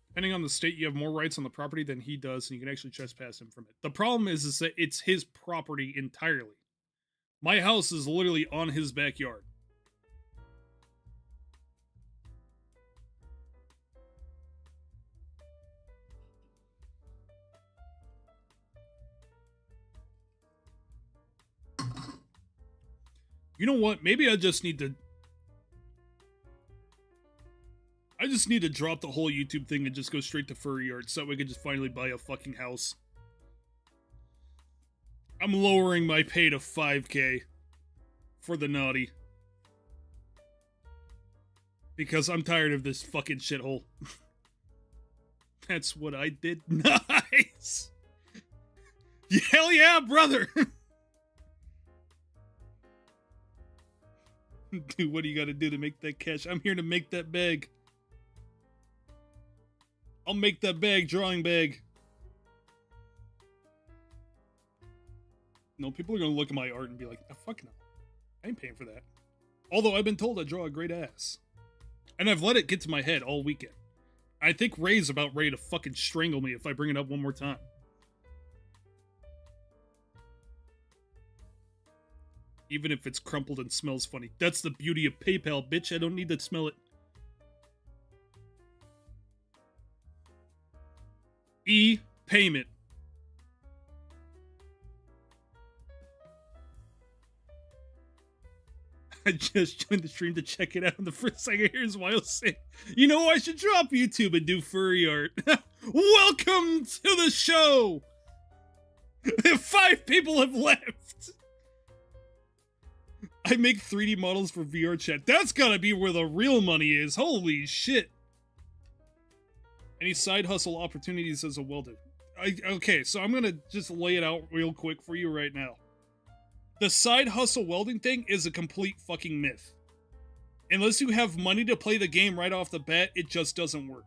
Depending on the state, you have more rights on the property than he does, and you can actually trespass him from it. The problem is that it's his property entirely. My house is literally on his backyard. You know what? Maybe I just need to drop the whole YouTube thing and just go straight to furry art so we can just finally buy a fucking house. I'm lowering my pay to 5K for the naughty. Because I'm tired of this fucking shithole. That's what I did. Nice! Hell yeah, brother! Dude, what do you gotta do to make that cash? I'm here to make that bag. I'll make that bag, drawing bag. No, people are gonna look at my art and be like, oh, fuck no. I ain't paying for that. Although I've been told I draw a great ass. And I've let it get to my head all weekend. I think Ray's about ready to fucking strangle me if I bring it up one more time. Even if it's crumpled and smells funny. That's the beauty of PayPal, bitch. I don't need to smell it. E-payment. I just joined the stream to check it out, and the first thing I hear is Wild saying, you know, I should drop YouTube and do furry art. Welcome to the show! 5 people have left! I make 3D models for VR chat. That's gotta be where the real money is. Holy shit. Any side hustle opportunities as a welder? Okay, so I'm gonna just lay it out real quick for you right now. The side hustle welding thing is a complete fucking myth. Unless you have money to play the game right off the bat, it just doesn't work.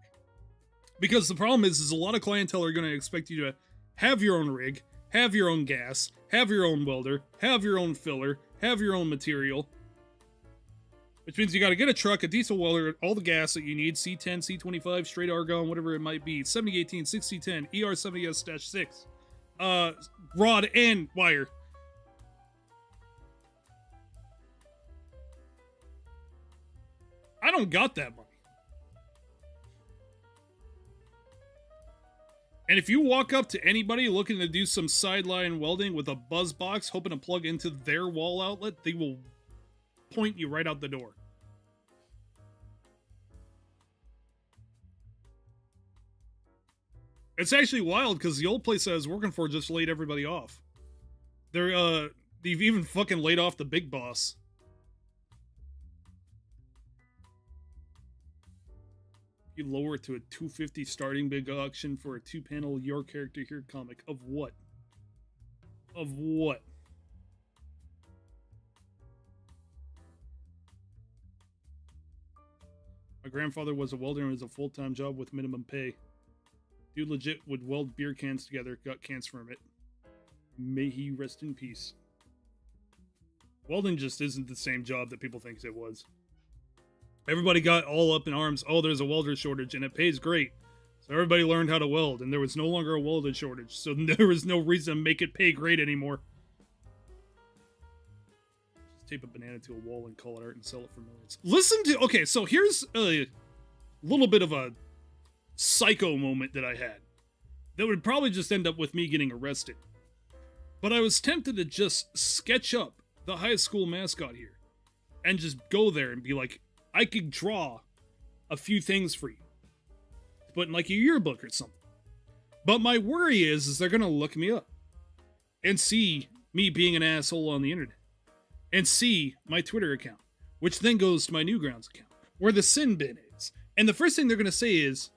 Because the problem is a lot of clientele are gonna expect you to have your own rig, have your own gas, have your own welder, have your own filler, have your own material. Which means you gotta get a truck, a diesel welder, all the gas that you need, C10, C25, straight argon, whatever it might be, 7018, 6010, ER70S-6, rod and wire. I don't got that money. And if you walk up to anybody looking to do some sideline welding with a buzz box, hoping to plug into their wall outlet, they will point you right out the door. It's actually wild because the old place I was working for just laid everybody off. They've even fucking laid off the big boss. You lower it to a 250 starting big auction for a 2-panel Your Character Here comic. Of what? Of what? My grandfather was a welder and it was a full-time job with minimum pay. Dude legit would weld beer cans together, got cancer from it. May he rest in peace. Welding just isn't the same job that people think it was. Everybody got all up in arms. Oh, there's a welder shortage and it pays great. So everybody learned how to weld and there was no longer a welder shortage. So there was no reason to make it pay great anymore. Just tape a banana to a wall and call it art and sell it for millions. Listen to... Okay, so here's a little bit of a psycho moment that I had. That would probably just end up with me getting arrested. But I was tempted to just sketch up the high school mascot here. And just go there and be like, I could draw a few things for you. Put in like a yearbook or something. But my worry is they're going to look me up. And see me being an asshole on the internet. And see my Twitter account. Which then goes to my Newgrounds account. Where the sin bin is. And the first thing they're going to say is,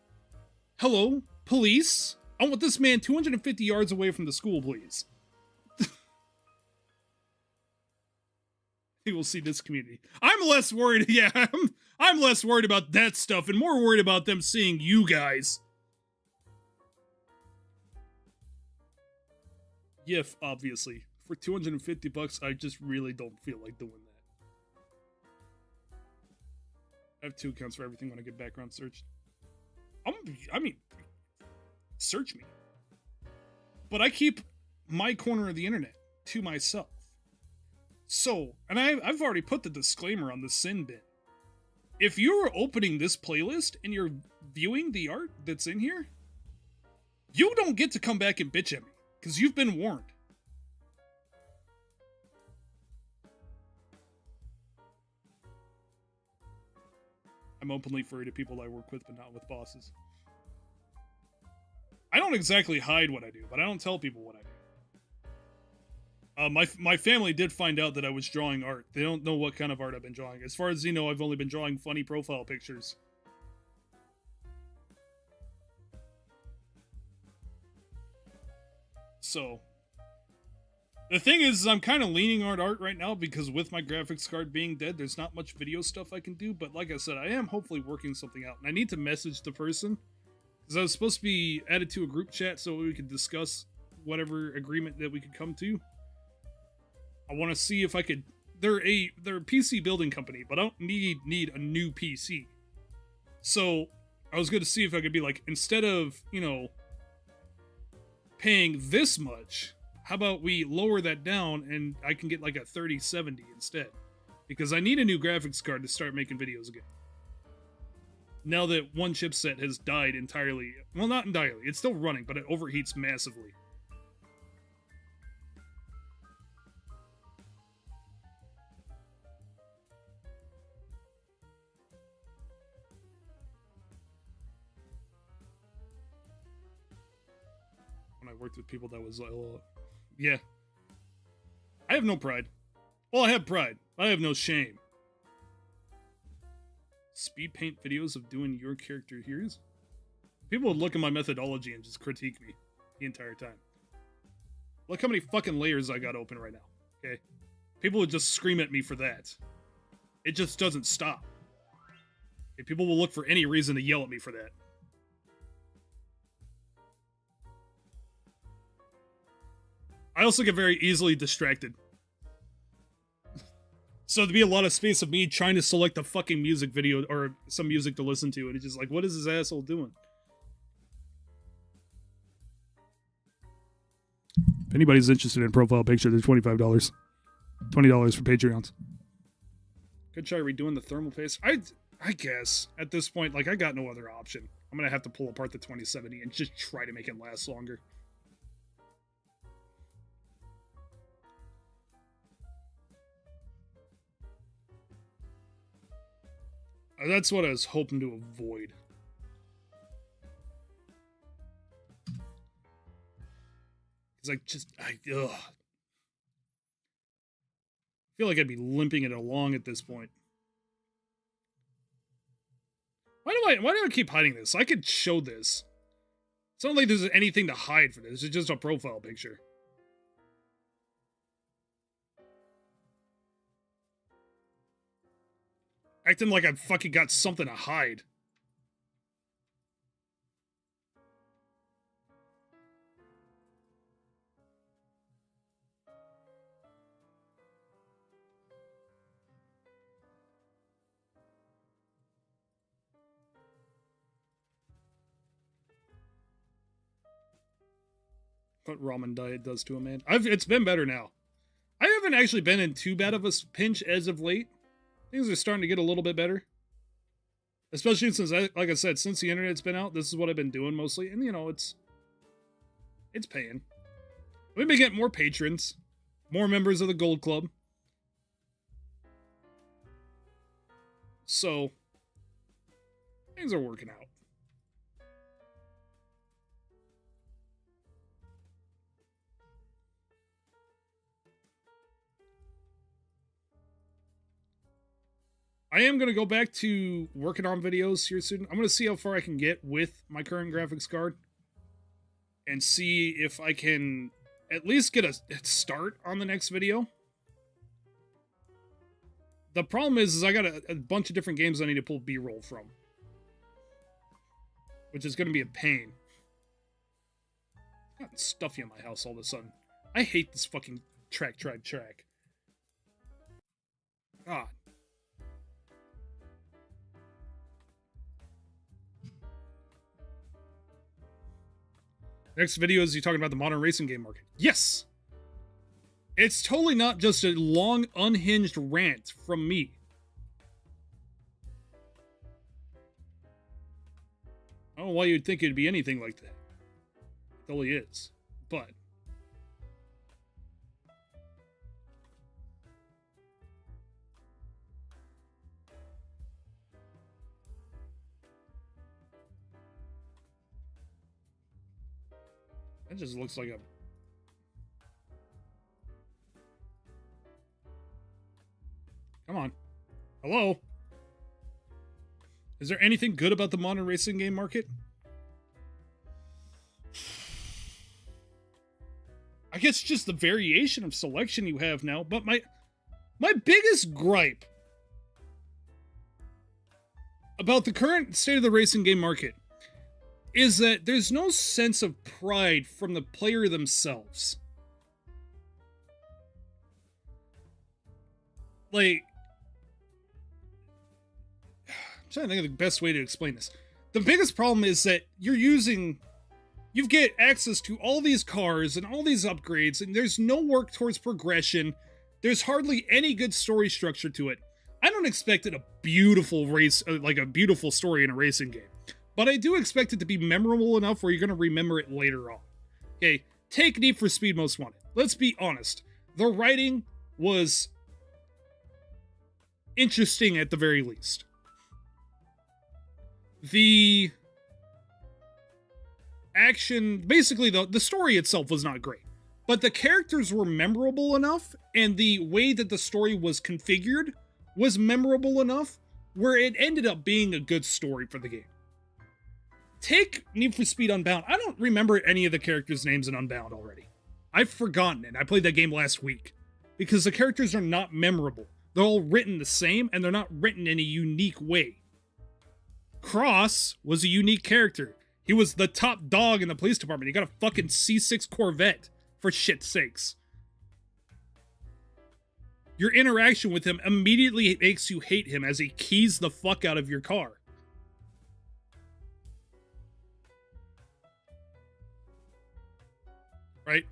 hello, police? I want this man 250 yards away from the school, please. He will see this community. I'm less worried. Yeah, I'm less worried about that stuff and more worried about them seeing you guys. YIF, obviously. For 250 bucks, I just really don't feel like doing that. I have 2 accounts for everything when I get background searched. I mean, search me. But I keep my corner of the internet to myself. So, and I've already put the disclaimer on the sin bin. If you're opening this playlist and you're viewing the art that's in here, you don't get to come back and bitch at me, because you've been warned. I'm openly furry to people I work with, but not with bosses. I don't exactly hide what I do, but I don't tell people what I do. My family did find out that I was drawing art. They don't know what kind of art I've been drawing. As far as you know, I've only been drawing funny profile pictures. So, the thing is I'm kind of leaning on art right now because with my graphics card being dead, there's not much video stuff I can do. But like I said, I am hopefully working something out. And I need to message the person. Because I was supposed to be added to a group chat so we could discuss whatever agreement that we could come to. I want to see if I could... They're a PC building company, but I don't need a new PC. So, I was going to see if I could be like, instead of, you know, paying this much, how about we lower that down and I can get like a 3070 instead? Because I need a new graphics card to start making videos again. Now that one chipset has died entirely. Well, not entirely. It's still running, but it overheats massively. when I worked with people that was yeah. I have no pride. Well, I have pride. I have no shame. Speed paint videos of doing your character here's? People would look at my methodology and just critique me the entire time. Look how many fucking layers I got open right now. Okay? People would just scream at me for that. It just doesn't stop. Okay? People will look for any reason to yell at me for that. I also get very easily distracted. So there'd be a lot of space of me trying to select a fucking music video or some music to listen to, and it's just like, what is this asshole doing? If anybody's interested in a profile picture, they're $25. $20 for Patreons. Could try redoing the thermal paste. I guess at this point, like, I got no other option. I'm gonna have to pull apart the 2070 and just try to make it last longer. That's what I was hoping to avoid. Because I feel like I'd be limping it along at this point. Why do I keep hiding this? I could show this. It's not like there's anything to hide for this. It's just a profile picture. Acting like I've fucking got something to hide. What ramen diet does to a man. It's been better now. I haven't actually been in too bad of a pinch as of late. Things are starting to get a little bit better. Especially since, like I said, since the internet's been out, this is what I've been doing mostly. And, you know, it's paying. We've been getting more patrons. More members of the Gold Club. So, things are working out. I am going to go back to working on videos here soon. I'm going to see how far I can get with my current graphics card. And see if I can at least get a start on the next video. The problem is I got a bunch of different games I need to pull B-roll from. Which is going to be a pain. Got stuffy in my house all of a sudden. I hate this fucking tracktribe track. God. Next video is you talking about the modern racing game market. Yes! It's totally not just a long, unhinged rant from me. I don't know why you'd think it'd be anything like that. It totally is. But that just looks like a... Come on. Hello? Is there anything good about the modern racing game market? I guess just the variation of selection you have now, but my biggest gripe about the current state of the racing game market is that there's no sense of pride from the player themselves. Like, I'm trying to think of the best way to explain this. The biggest problem is that you get access to all these cars and all these upgrades, and there's no work towards progression. There's hardly any good story structure to it. I don't expect it a beautiful race, like a beautiful story in a racing game. But I do expect it to be memorable enough where you're going to remember it later on. Okay, take Need for Speed Most Wanted. Let's be honest. The writing was interesting at the very least. The action, basically the story itself was not great, but the characters were memorable enough, and the way that the story was configured was memorable enough where it ended up being a good story for the game. Take Need for Speed Unbound. I don't remember any of the characters' names in Unbound already. I've forgotten it. I played that game last week because the characters are not memorable. They're all written the same, and they're not written in a unique way. Cross was a unique character. He was the top dog in the police department. He got a fucking C6 Corvette, for shit's sakes. Your interaction with him immediately makes you hate him as he keys the fuck out of your car. Right?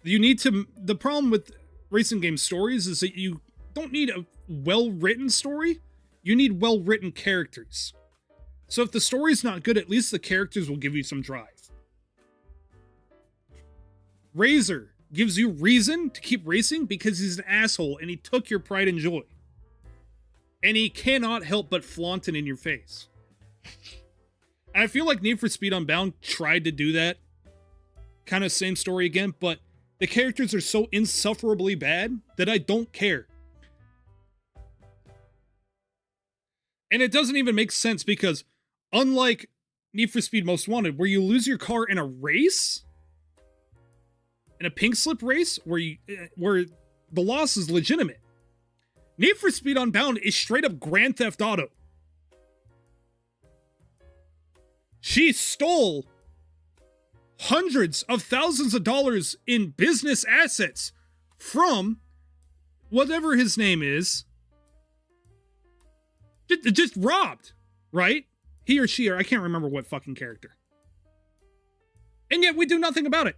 The problem with racing game stories is that you don't need a well-written story. You need well-written characters. So if the story's not good, at least the characters will give you some drive. Razor gives you reason to keep racing because he's an asshole and he took your pride and joy. And he cannot help but flaunt it in your face. And I feel like Need for Speed Unbound tried to do that. Kind of same story again, but the characters are so insufferably bad that I don't care. And it doesn't even make sense because unlike Need for Speed Most Wanted, where you lose your car in a race, in a pink slip race, where the loss is legitimate, Need for Speed Unbound is straight up Grand Theft Auto. She stole hundreds of thousands of dollars in business assets from whatever his name is. Just robbed, right? He or she, or I can't remember what fucking character. And yet we do nothing about it.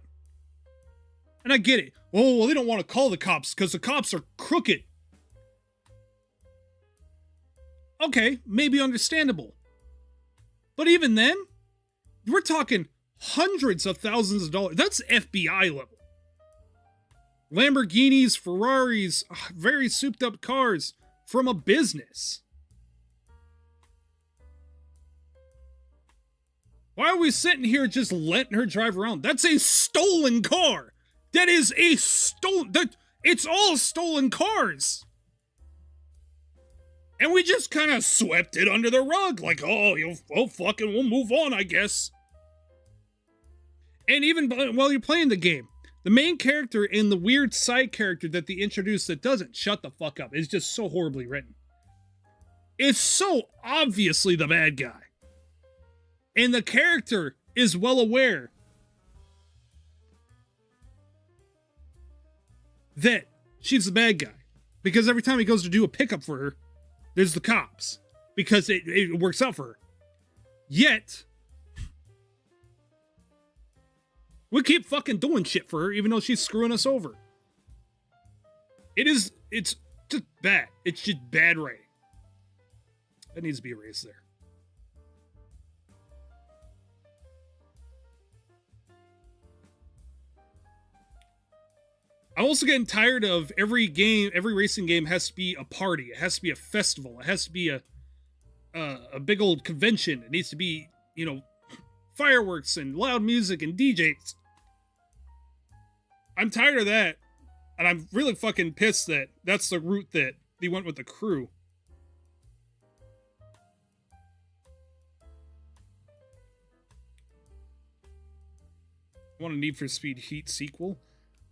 And I get it. Oh, well, they don't want to call the cops because the cops are crooked. Okay, maybe understandable. But even then, we're talking hundreds of thousands of dollars. That's FBI level. Lamborghinis, Ferraris, very souped up cars from a business. Why are we sitting here just letting her drive around? That's a stolen car. That is a stolen... It's all stolen cars. And we just kind of swept it under the rug. Like, fucking, we'll move on, I guess. And even while you're playing the game, the main character and the weird side character that they introduced that doesn't shut the fuck up is just so horribly written. It's so obviously the bad guy. And the character is well aware that she's the bad guy. Because every time he goes to do a pickup for her, there's the cops. Because it works out for her. Yet, we keep fucking doing shit for her, even though she's screwing us over. It's just bad. It's just bad writing. That needs to be erased there. I'm also getting tired of every racing game has to be a party. It has to be a festival. It has to be a big old convention. It needs to be, fireworks and loud music and DJs. I'm tired of that. And I'm really fucking pissed that that's the route that they went with the crew. I want a Need for Speed Heat sequel.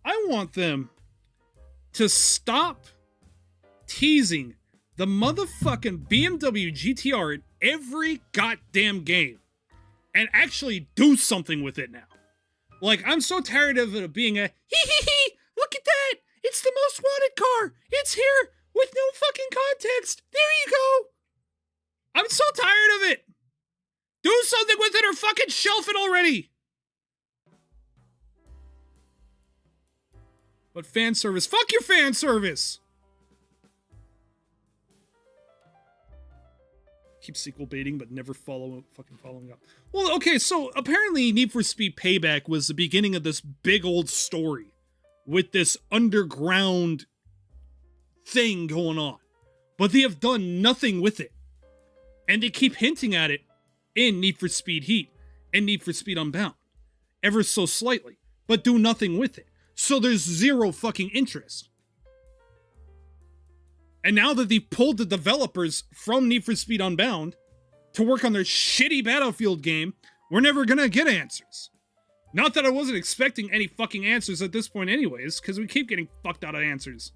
I want them to stop teasing the motherfucking BMW GTR in every goddamn game and actually do something with it now. Like, I'm so tired of it being a hee, look at that! It's the most wanted car! It's here with no fucking context! There you go! I'm so tired of it! Do something with it or fucking shelf it already! But fan service, fuck your fan service! Keep sequel baiting, but never following up. Well, okay, so apparently Need for Speed Payback was the beginning of this big old story with this underground thing going on. But they have done nothing with it. And they keep hinting at it in Need for Speed Heat and Need for Speed Unbound. ever so slightly, but do nothing with it. So there's zero fucking interest. And now that they've pulled the developers from Need for Speed Unbound to work on their shitty Battlefield game, we're never gonna get answers. Not that I wasn't expecting any fucking answers at this point anyways, because we keep getting fucked out of answers.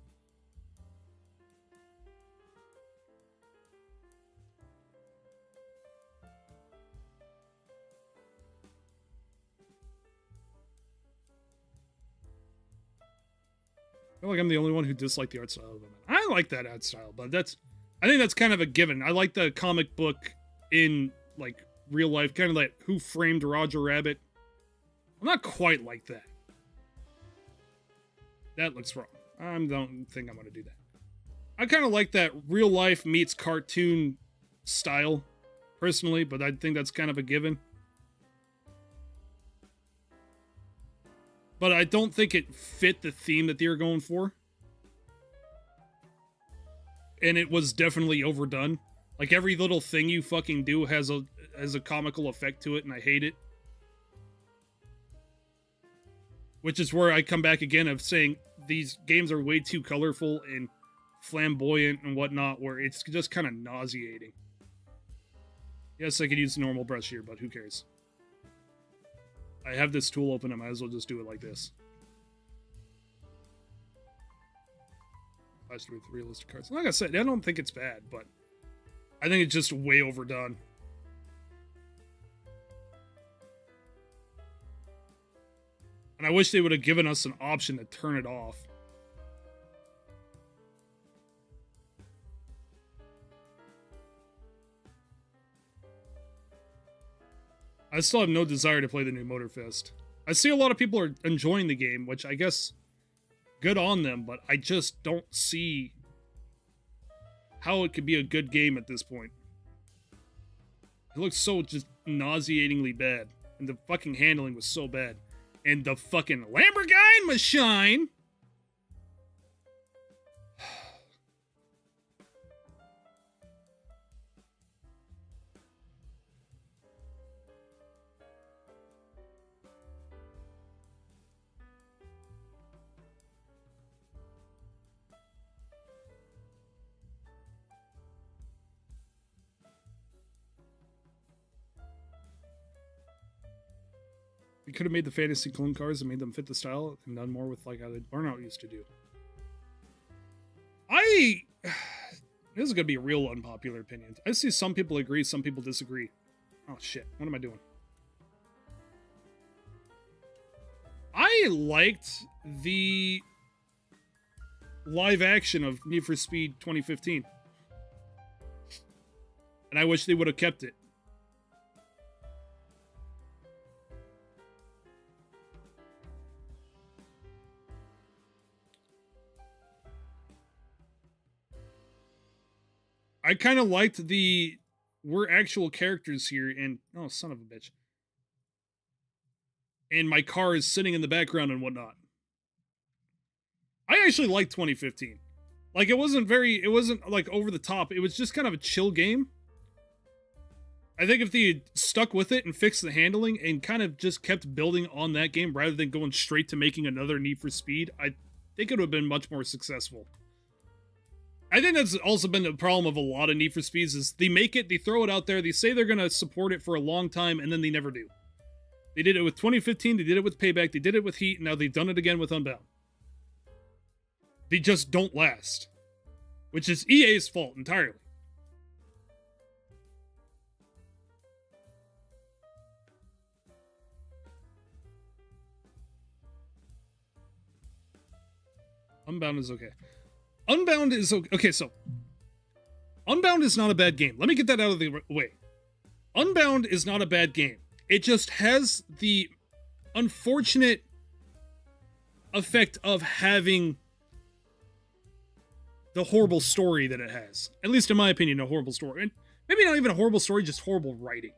I feel like I'm the only one who disliked the art style of it. I like that art style, but I think that's kind of a given. I like the comic book in, like, real life, kind of like Who Framed Roger Rabbit. I'm not quite like that. That looks wrong. I don't think I'm going to do that. I kind of like that real life meets cartoon style, personally, but I think that's kind of a given. But I don't think it fit the theme that they were going for. And it was definitely overdone. Like, every little thing you fucking do has a comical effect to it, and I hate it. Which is where I come back again of saying these games are way too colorful and flamboyant and whatnot, where it's just kind of nauseating. Yes, I could use normal brush here, but who cares? I have this tool open, I might as well just do it like this. Flash with realistic cards. Like I said, I don't think it's bad, but I think it's just way overdone. And I wish they would have given us an option to turn it off. I still have no desire to play the new Motorfest. I see a lot of people are enjoying the game, which I guess good on them, but I just don't see how it could be a good game at this point. It looks so just nauseatingly bad, and the fucking handling was so bad. And the fucking Lamborghini machine. We could have made the fantasy clone cars and made them fit the style and done more with like how the Burnout used to do. This is going to be a real unpopular opinion. I see some people agree, some people disagree. Oh shit, what am I doing? I liked the live action of Need for Speed 2015. And I wish they would have kept it. I kind of liked we're actual characters here, and oh, son of a bitch. And my car is sitting in the background and whatnot. I actually liked 2015. Like, it wasn't like over the top. It was just kind of a chill game. I think if they had stuck with it and fixed the handling and kind of just kept building on that game rather than going straight to making another Need for Speed, I think it would have been much more successful. I think that's also been the problem of a lot of Need for Speeds is they make it, they throw it out there, they say they're going to support it for a long time, and then they never do. They did it with 2015, they did it with Payback, they did it with Heat, and now they've done it again with Unbound. They just don't last. Which is EA's fault entirely. Unbound is okay. Unbound is okay. Okay, so Unbound is not a bad game. Let me get that out of the way. Unbound is not a bad game. It just has the unfortunate effect of having the horrible story that it has. At least in my opinion, a horrible story. And maybe not even a horrible story, just horrible writing.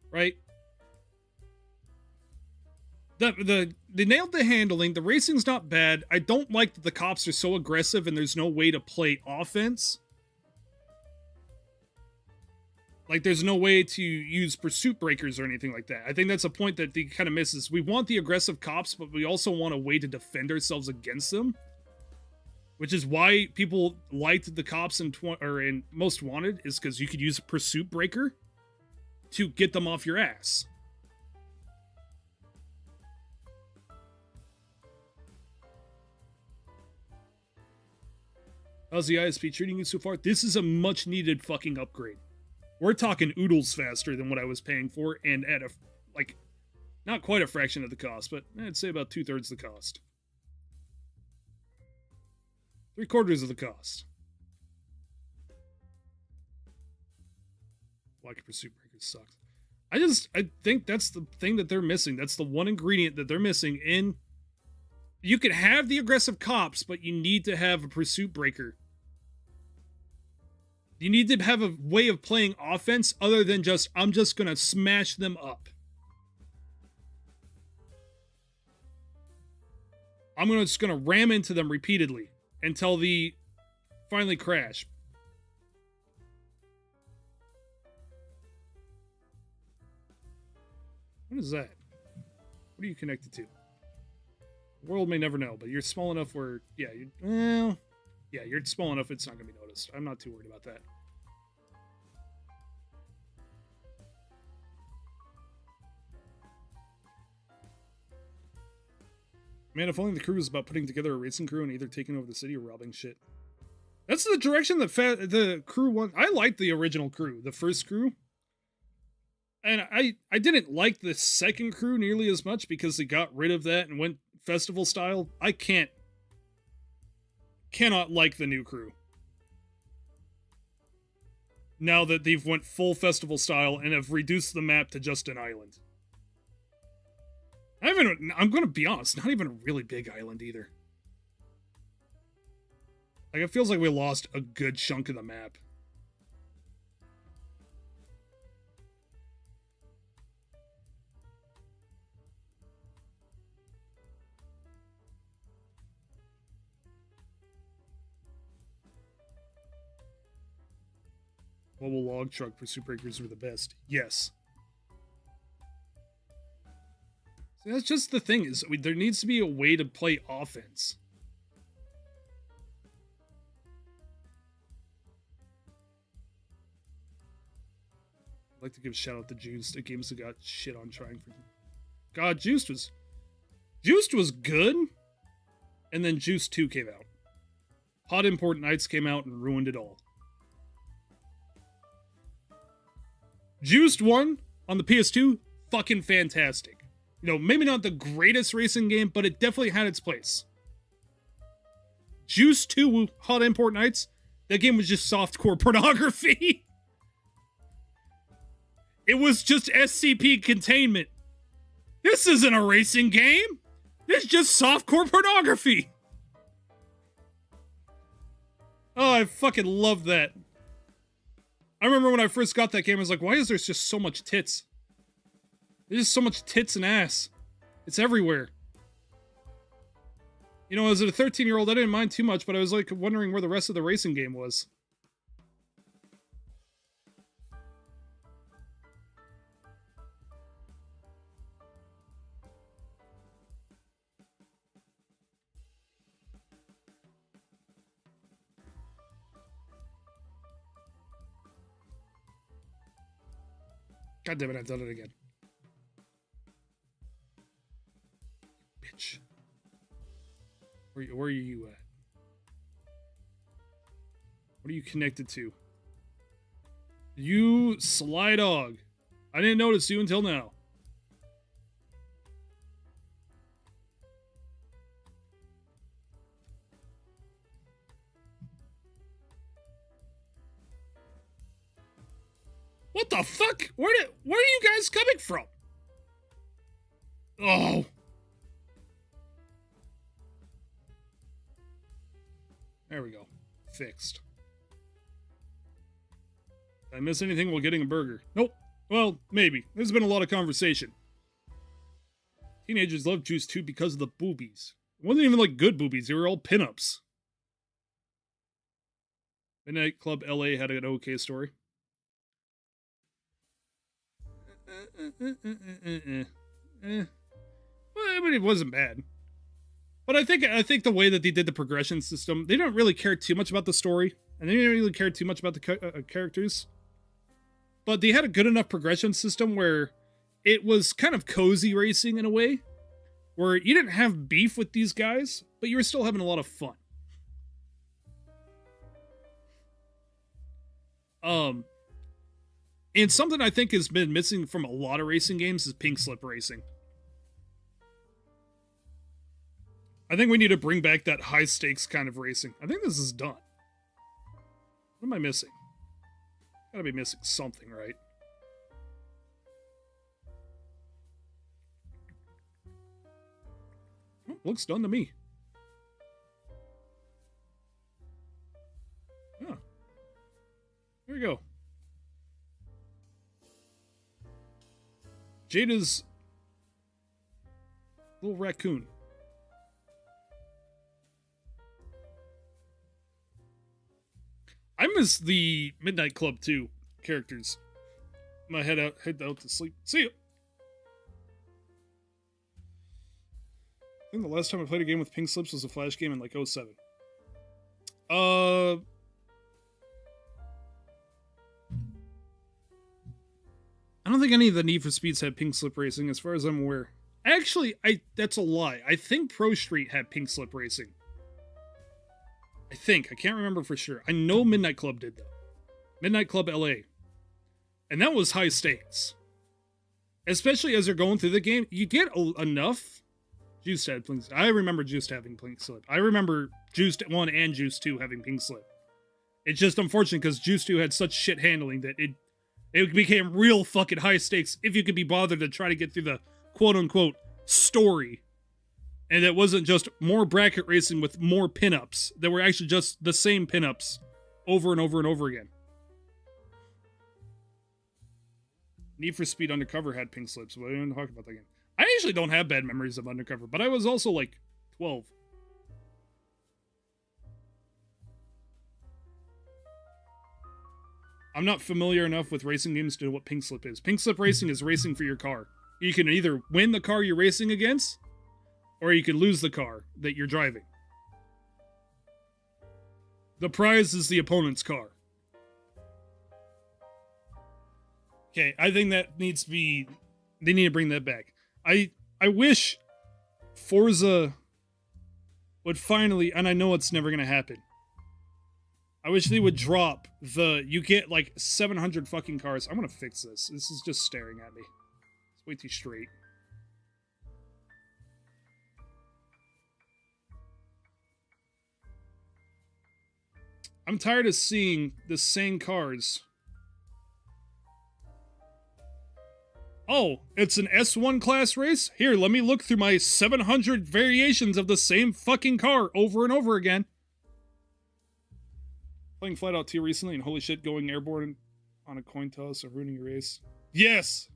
Right? They nailed the handling. The racing's not bad. I don't like that the cops are so aggressive and there's no way to play offense. Like, there's no way to use pursuit breakers or anything like that. I think that's a point that he kind of misses. We want the aggressive cops, but we also want a way to defend ourselves against them. Which is why people liked the cops in Most Wanted, is because you could use a pursuit breaker to get them off your ass. How's the ISP treating you so far? This is a much needed fucking upgrade. We're talking oodles faster than what I was paying for, and at a, like, not quite a fraction of the cost, but I'd say about 2/3 the cost. 3/4 of the cost. Black pursuit breaker sucks. I think that's the thing that they're missing. That's the one ingredient that they're missing in. You could have the aggressive cops, but you need to have a pursuit breaker. You need to have a way of playing offense other than just, I'm just going to smash them up. I'm just going to ram into them repeatedly until they finally crash. What is that? What are you connected to? The world may never know, but you're small enough where, yeah, you're small enough it's not going to be noticed. I'm not too worried about that. Man, if only the crew was about putting together a racing crew and either taking over the city or robbing shit. That's the direction that the crew went. I liked the original crew, the first crew. And I didn't like the second crew nearly as much because they got rid of that and went festival style. I cannot like the new crew. Now that they've went full festival style and have reduced the map to just an island. I'm going to be honest, not even a really big island either. Like, it feels like we lost a good chunk of the map. Mobile log truck pursuit breakers were the best. Yes. See, that's just the thing, is there needs to be a way to play offense. I'd like to give a shout out to Juiced, the games that got shit on trying for. God, Juiced was good, and then Juiced 2 came out. Hot Import Nights came out and ruined it all. Juiced 1 on the PS2, fucking fantastic. You know, maybe not the greatest racing game, but it definitely had its place. Juiced 2 Hot Import Nights, that game was just softcore pornography. It was just SCP containment. This isn't a racing game. This is just softcore pornography. Oh, I fucking love that. I remember when I first got that game, I was like, why is there just so much tits? There's just so much tits and ass. It's everywhere. You know, as a 13-year-old, I didn't mind too much, but I was like wondering where the rest of the racing game was. God damn it, I've done it again. Bitch. Where are you at? What are you connected to? You sly dog. I didn't notice you until now. What the fuck? Where are you guys coming from? Oh. There we go. Fixed. Did I miss anything while getting a burger? Nope. Well, maybe. There's been a lot of conversation. Teenagers love Juice 2 because of the boobies. It wasn't even like good boobies. They were all pinups. Midnight Club LA had an okay story. Well, I mean, it wasn't bad. But I think the way that they did the progression system, they didn't really care too much about the story, and they didn't really care too much about the characters. But they had a good enough progression system where it was kind of cozy racing in a way, where you didn't have beef with these guys, but you were still having a lot of fun. And something I think has been missing from a lot of racing games is pink slip racing. I think we need to bring back that high stakes kind of racing. I think this is done. What am I missing? Gotta be missing something, right? Oh, looks done to me. Yeah. There we go. Jada's little raccoon. I miss the Midnight Club 2 characters. I'm gonna head out to sleep. See ya. I think the last time I played a game with pink slips was a Flash game in like 07. I don't think any of the Need for Speeds had pink slip racing, as far as I'm aware. Actually, that's a lie. I think Pro Street had pink slip racing. I can't remember for sure. I know Midnight Club did, though. Midnight Club LA. And that was high stakes. Especially as you're going through the game, you get enough. Juiced had pink slip. I remember Juiced having pink slip. I remember Juiced 1 and Juiced 2 having pink slip. It's just unfortunate because Juiced 2 had such shit handling that it became real fucking high stakes if you could be bothered to try to get through the quote-unquote story. And it wasn't just more bracket racing with more pinups. That were actually just the same pinups over and over and over again. Need for Speed Undercover had pink slips, but I didn't talk about that game. I actually don't have bad memories of Undercover, but I was also like 12. I'm not familiar enough with racing games to know what pink slip is. Pink slip racing is racing for your car. You can either win the car you're racing against, or you can lose the car that you're driving. The prize is the opponent's car. Okay, I think that needs to be... They need to bring that back. I wish Forza would finally... And I know it's never going to happen. I wish they would drop the... You get like 700 fucking cars. I'm going to fix this. This is just staring at me. It's way too straight. I'm tired of seeing the same cars. Oh, it's an S1 class race? Here, let me look through my 700 variations of the same fucking car over and over again. Playing Flat Out 2 recently, and holy shit, going airborne on a coin toss or ruining your race. Yes!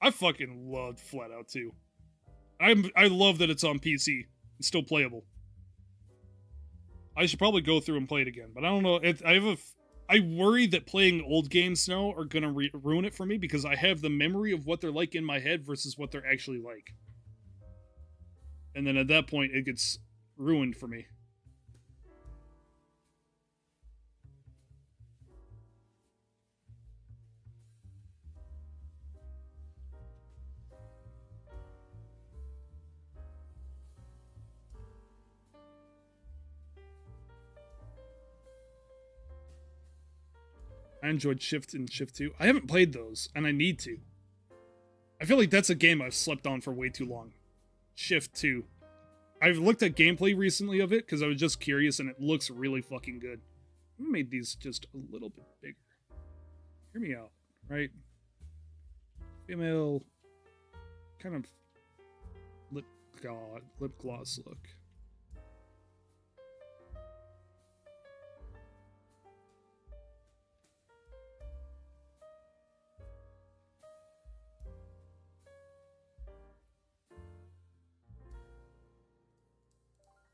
I fucking loved Flat Out 2. I love that it's on PC. It's still playable. I should probably go through and play it again, but I don't know. I worry that playing old games now are gonna ruin it for me because I have the memory of what they're like in my head versus what they're actually like. And then at that point, it gets ruined for me. I enjoyed Shift and Shift 2. I haven't played those, and I need to. I feel like that's a game I've slept on for way too long. Shift 2. I've looked at gameplay recently of it, because I was just curious, and it looks really fucking good. I made these just a little bit bigger. Hear me out, right? Female... kind of... lip gloss look.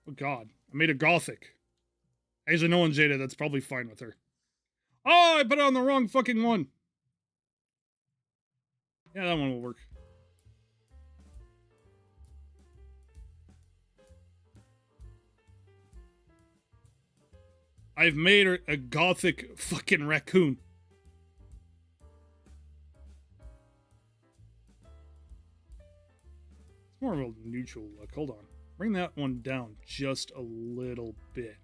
Oh god, I made a gothic. Actually, no one Jada, that's probably fine with her. Oh, I put it on the wrong fucking one. Yeah, that one will work. I've made a gothic fucking raccoon. It's more of a neutral look. Hold on. Bring that one down just a little bit.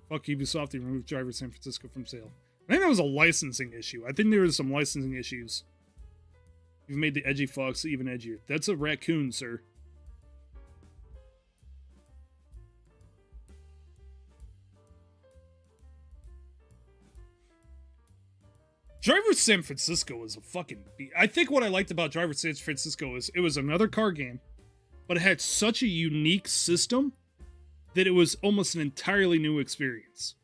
Fuck Ubisoft, they removed Driver San Francisco from sale. I think that was a licensing issue. I think there was some licensing issues. You've made the edgy fox even edgier. That's a raccoon, sir. Driver San Francisco was a fucking beat. I think what I liked about Driver San Francisco is it was another car game, but it had such a unique system that it was almost an entirely new experience.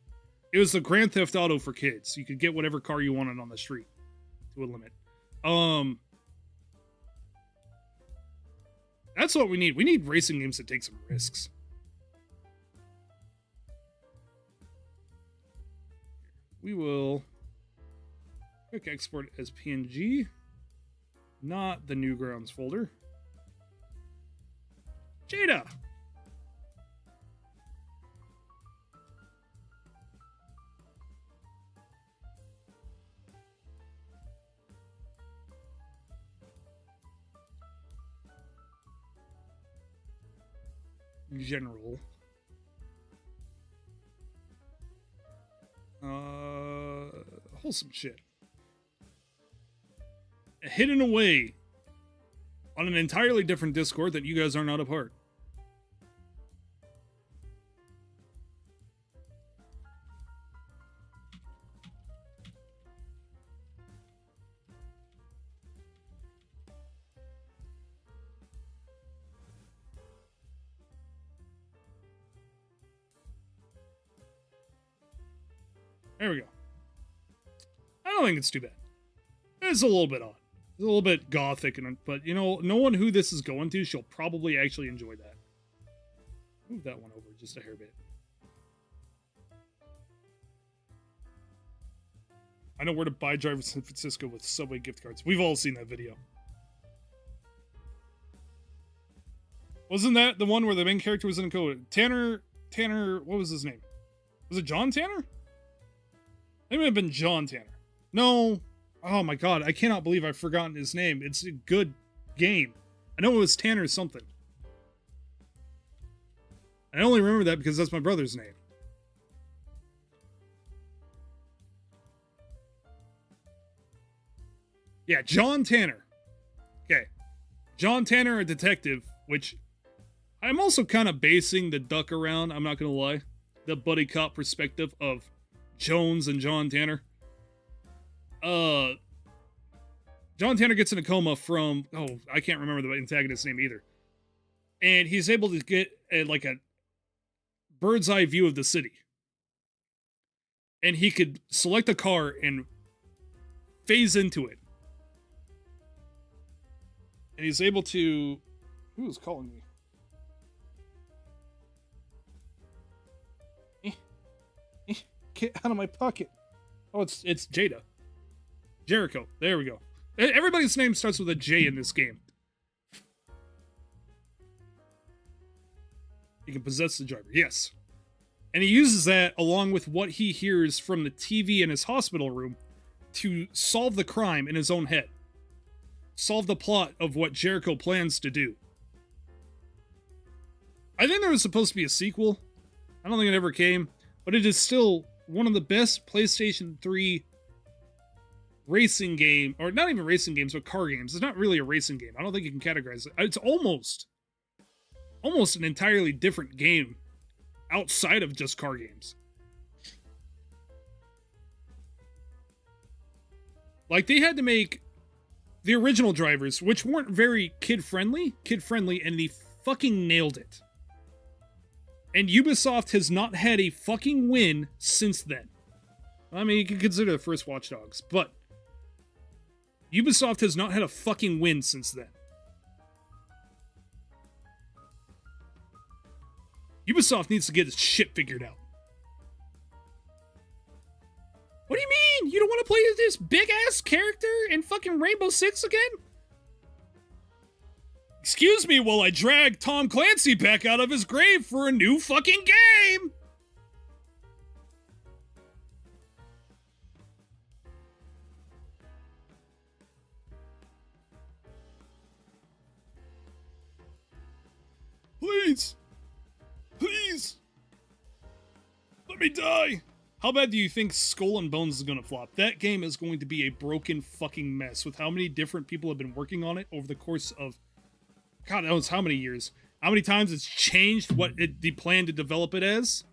It was the Grand Theft Auto for kids. You could get whatever car you wanted on the street to a limit. That's what we need. We need racing games that take some risks. We will quick export as PNG, not the Newgrounds folder. Jada! General. Wholesome shit. Hidden away on an entirely different Discord that you guys are not a part. There we go. I don't think it's too bad. It's a little bit odd. It's a little bit gothic, but you know, knowing who this is going to, she'll probably actually enjoy that. Move that one over just a hair bit. I know where to buy Driver San Francisco with Subway gift cards. We've all seen that video. Wasn't that the one where the main character was in a code? Tanner, what was his name? Was it John Tanner? It may have been John Tanner. No. Oh my god, I cannot believe I've forgotten his name. It's a good game. I know it was Tanner something. I only remember that because that's my brother's name. Yeah, John Tanner. Okay. John Tanner, a detective, which I'm also kind of basing the duck around, I'm not going to lie. The buddy cop perspective of Jones and John Tanner. John Tanner gets in a coma from, I can't remember the antagonist's name either. And he's able to get a bird's eye view of the city. And he could select a car and phase into it. And he's able to... Who's calling me? Get out of my pocket. Oh, it's Jada. Jericho. There we go. Everybody's name starts with a J in this game. He can possess the driver. Yes. And he uses that along with what he hears from the TV in his hospital room to solve the crime in his own head. Solve the plot of what Jericho plans to do. I think there was supposed to be a sequel. I don't think it ever came. But it is still one of the best PlayStation 3 racing game, or not even racing games, but car games. It's not really a racing game. I don't think you can categorize it. It's almost an entirely different game outside of just car games. Like, they had to make the original drivers, which weren't very kid-friendly, and they fucking nailed it. And Ubisoft has not had a fucking win since then. I mean, you can consider the first Watch Dogs, but Ubisoft has not had a fucking win since then. Ubisoft needs to get its shit figured out. What do you mean? You don't want to play this big-ass character in fucking Rainbow Six again? Excuse me while I drag Tom Clancy back out of his grave for a new fucking game! Please! Please! Let me die! How bad do you think Skull and Bones is going to flop? That game is going to be a broken fucking mess with how many different people have been working on it over the course of God knows how many years. How many times it's changed what the plan to develop it as?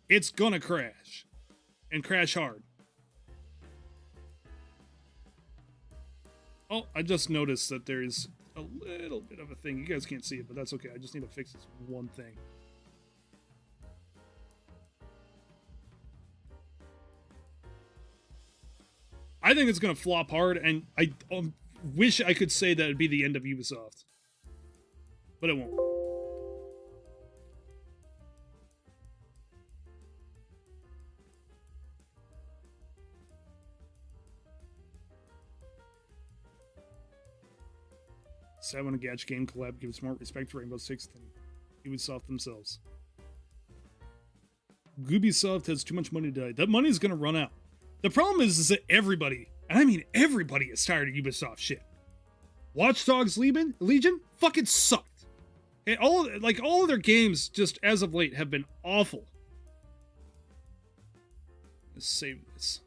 It's gonna crash. And crash hard. Oh, I just noticed that there's a little bit of a thing. You guys can't see it, but that's okay. I just need to fix this one thing. I think it's going to flop hard, and I wish I could say that it'd be the end of Ubisoft. But it won't. Sad when a Gatch game collab gives more respect to Rainbow Six than Ubisoft themselves. Ubisoft has too much money to die. That money's going to run out. The problem is that everybody, and I mean everybody, is tired of Ubisoft shit. Watch Dogs Legion fucking sucked. And all of their games just as of late have been awful. Let's save this.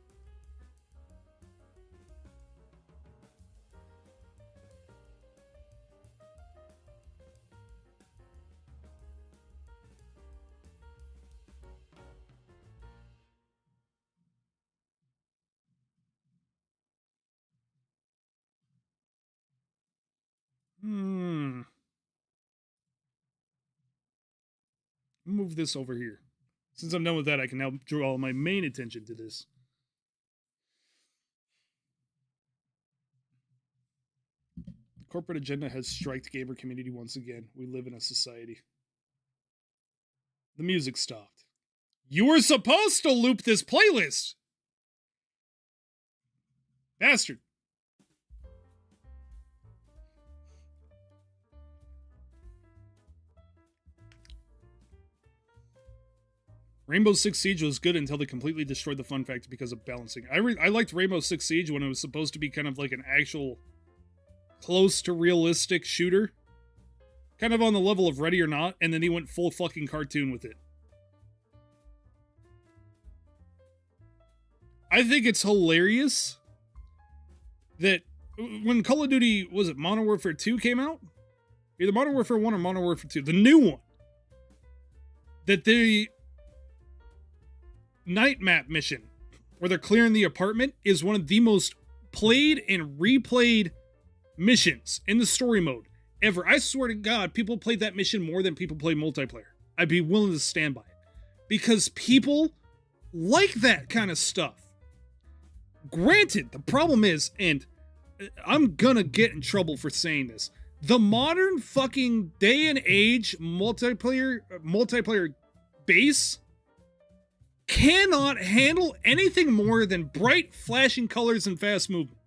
Move this over here. Since I'm done with that, I can now draw my main attention to this. The corporate agenda has striked gamer community once again. We live in a society. The music stopped. You were supposed to loop this playlist! Bastard. Rainbow Six Siege was good until they completely destroyed the fun factor because of balancing. I liked Rainbow Six Siege when it was supposed to be kind of like an actual close to realistic shooter. Kind of on the level of Ready or Not, and then he went full fucking cartoon with it. I think it's hilarious that when Call of Duty, was it Modern Warfare 2 came out? Either Modern Warfare 1 or Modern Warfare 2, the new one, that the night map mission where they're clearing the apartment is one of the most played and replayed missions in the story mode ever. I swear to God, people played that mission more than people play multiplayer. I'd be willing to stand by it. Because people like that kind of stuff. Granted, the problem is, and I'm gonna get in trouble for saying this, the modern fucking day and age multiplayer base cannot handle anything more than bright, flashing colors and fast movement.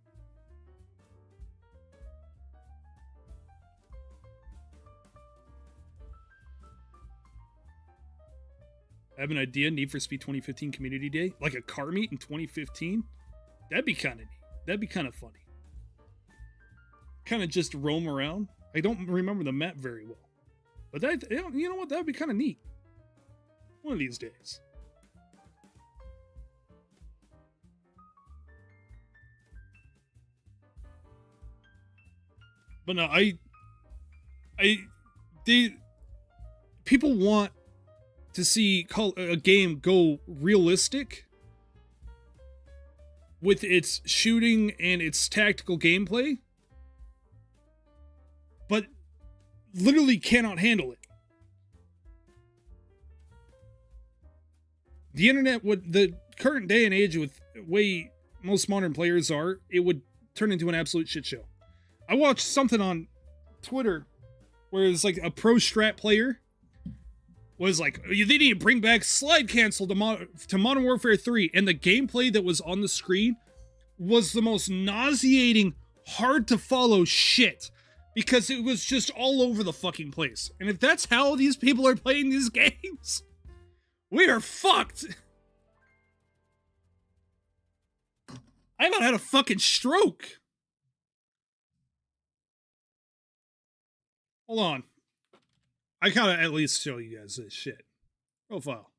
I have an idea, Need for Speed 2015 Community Day, like a car meet in 2015. That'd be kind of neat. That'd be kind of funny. Kind of just roam around. I don't remember the map very well, but that, you know what? That'd be kind of neat. One of these days. But no, people want to see a game go realistic with its shooting and its tactical gameplay, but literally cannot handle it. The internet would, the current day and age with the way most modern players are, it would turn into an absolute shit show. I watched something on Twitter whereas like a pro strat player was like, they need to bring back slide cancel to Modern Warfare 3, and the gameplay that was on the screen was the most nauseating, hard to follow shit, because it was just all over the fucking place. And if that's how these people are playing these games, we are fucked. I about had a fucking stroke. Hold on. I gotta at least show you guys this shit. Profile.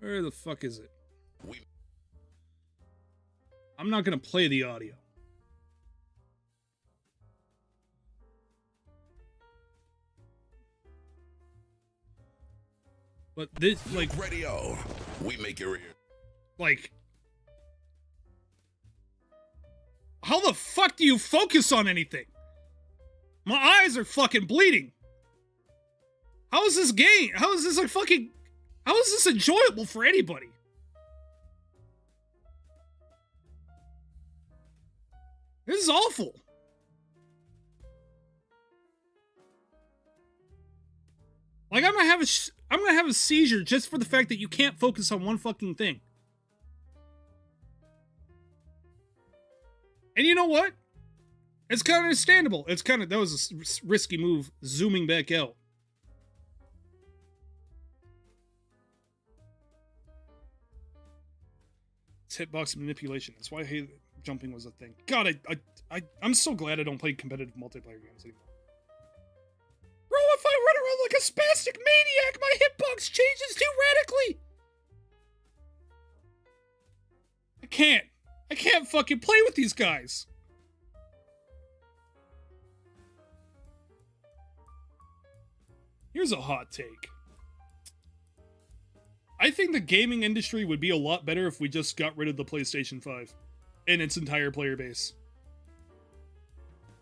Where the fuck is it? I'm not gonna play the audio. But this, like, radio, we make your ear. Like, how the fuck do you focus on anything? My eyes are fucking bleeding. How is this game? How is this like fucking? How is this enjoyable for anybody? This is awful. Like, I'm gonna have a seizure just for the fact that you can't focus on one fucking thing. And you know what? It's kind of understandable. That was a risky move, zooming back out. It's hitbox manipulation. That's why I hate jumping was a thing. God, I'm so glad I don't play competitive multiplayer games anymore. Bro, if I run around like a spastic maniac, my hitbox changes too radically. I can't fucking play with these guys. Here's a hot take. I think the gaming industry would be a lot better if we just got rid of the PlayStation 5 and its entire player base.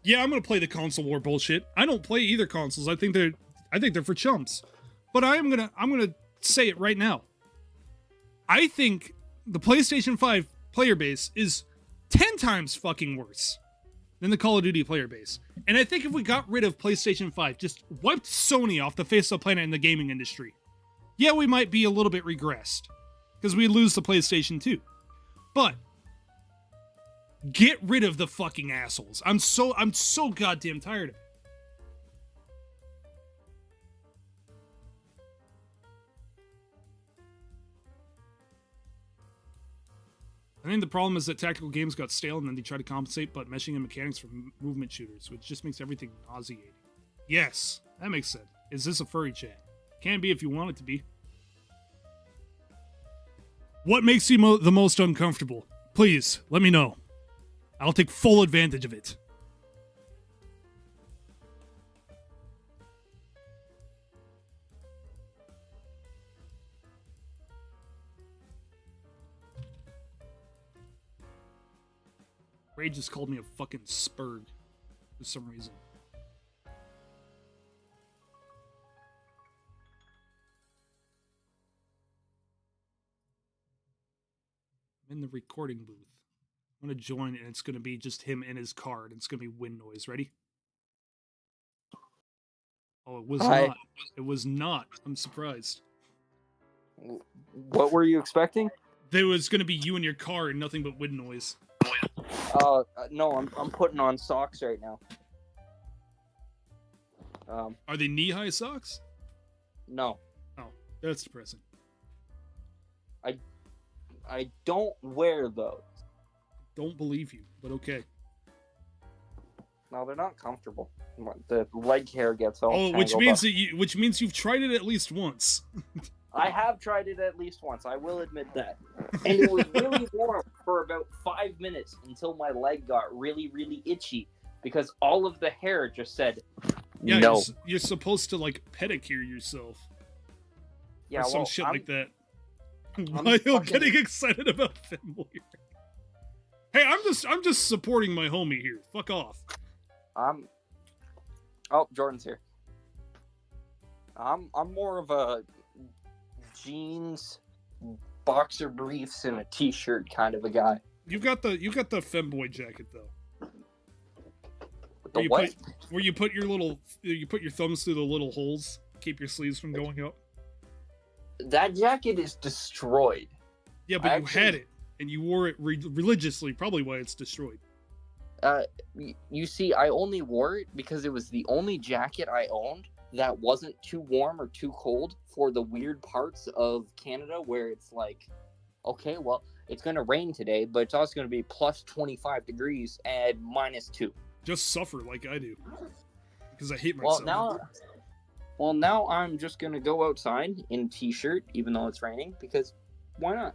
Yeah, I'm gonna play the console war bullshit. I don't play either consoles. I think they're for chumps. But I'm gonna say it right now. I think the PlayStation 5 player base is 10 times fucking worse than the Call of Duty player base. And I think if we got rid of PlayStation 5, just wiped Sony off the face of the planet in the gaming industry, yeah, we might be a little bit regressed, because we lose the PlayStation 2. But get rid of the fucking assholes. I'm so goddamn tired of it. I think the problem is that tactical games got stale and then they try to compensate, but meshing in mechanics for movement shooters, which just makes everything nauseating. Yes, that makes sense. Is this a furry chat? Can be if you want it to be. What makes you the most uncomfortable? Please, let me know. I'll take full advantage of it. Ray just called me a fucking spurg for some reason. I'm in the recording booth. I'm gonna join and it's gonna be just him in his car and it's gonna be wind noise. Ready? Oh, it was not. It was not. I'm surprised. What were you expecting? There was gonna be you in your car and nothing but wind noise. No, I'm putting on socks right now. Are they knee-high socks? No. Oh, that's depressing. I don't wear those. Don't believe you, but okay. No, they're not comfortable. The leg hair gets all. Oh, which means which means you've tried it at least once. I have tried it at least once. I will admit that, and it was really warm for about 5 minutes until my leg got really, really itchy because all of the hair just said, "Yeah, no." You're supposed to like pedicure yourself." Yeah, or some shit like that. I'm Why are you fucking- getting excited about Finboy? Hey, I'm just supporting my homie here. Fuck off. Oh, Jordan's here. I'm more of a jeans, boxer briefs, and a t-shirt kind of a guy. You got the femboy jacket though. The what? Where you put your thumbs through the little holes, keep your sleeves from going up. That jacket is destroyed. Yeah, but you had it and you wore it religiously. Probably why it's destroyed. You see, I only wore it because it was the only jacket I owned that wasn't too warm or too cold for the weird parts of Canada where it's like, okay, well, it's going to rain today, but it's also going to be plus 25 degrees and -2. Just suffer like I do. Because I hate myself. Now I'm just going to go outside in t-shirt, even though it's raining, because why not?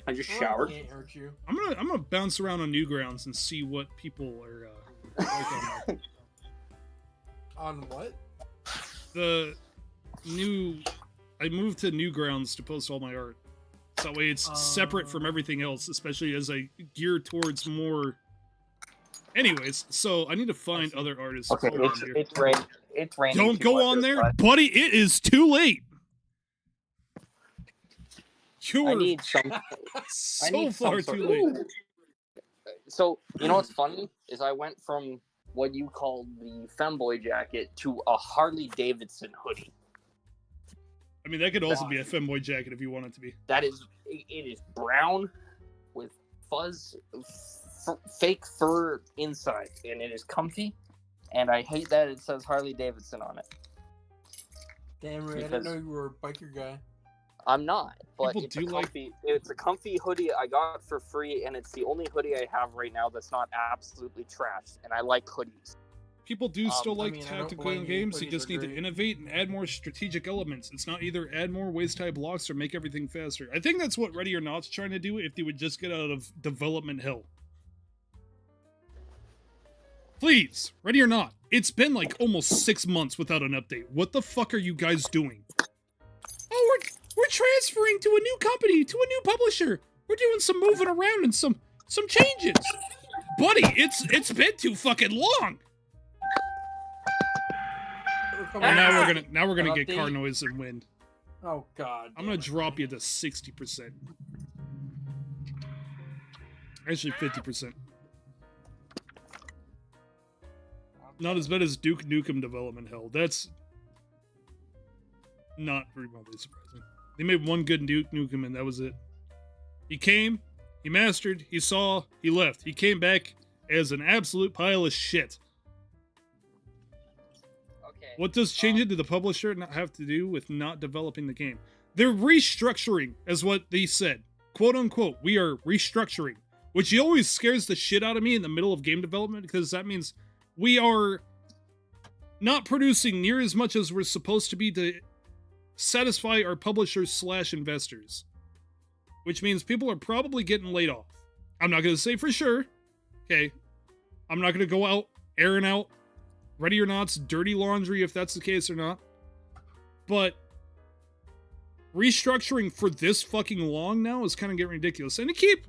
I just showered. Can't hurt you. I'm gonna bounce around on Newgrounds and see what people are like on there. On what? I moved to Newgrounds to post all my art. So that way it's separate from everything else, especially as I gear towards more. Anyways, so I need to find other artists. Okay, it's raining. It's raining. Don't go on there, buddy. It is too late. I need some. So far too late. So you know what's funny is I went from what you called the femboy jacket to a Harley Davidson hoodie. I mean, that could also be a femboy jacket if you want it to be. It is brown with fuzz, fake fur inside, and it is comfy. And I hate that it says Harley Davidson on it. Damn right, I didn't know you were a biker guy. I'm not, but People it's a comfy hoodie I got for free, and it's the only hoodie I have right now that's not absolutely trash, and I like hoodies. People do still like I don't tactical blame you. games. You Hoodies just are need to great. innovate and add more strategic elements. It's not either add more waist-high blocks or make everything faster. I think that's what Ready or Not's trying to do if they would just get out of development hell. Please, Ready or Not. It's been like almost 6 months without an update. What the fuck are you guys doing? Oh, we're transferring to a new company, to a new publisher. We're doing some moving around and some changes. Buddy, it's been too fucking long. And now we're gonna get car noise and wind. Oh god. I'm gonna drop you to 60%. Actually 50%. Not as bad as Duke Nukem development hell. That's not remotely surprising. They made one good Duke Nukem and that was it. He came, he mastered, he saw, he left. He came back as an absolute pile of shit. Okay. What does changing to the publisher not have to do with not developing the game? They're restructuring, as what they said. Quote unquote, we are restructuring. Which always scares the shit out of me in the middle of game development, because that means we are not producing near as much as we're supposed to be to satisfy our publishers / investors. Which means people are probably getting laid off. I'm not going to say for sure. Okay. I'm not going to go out airing out Ready or Not's dirty laundry if that's the case or not. But restructuring for this fucking long now is kind of getting ridiculous. And they keep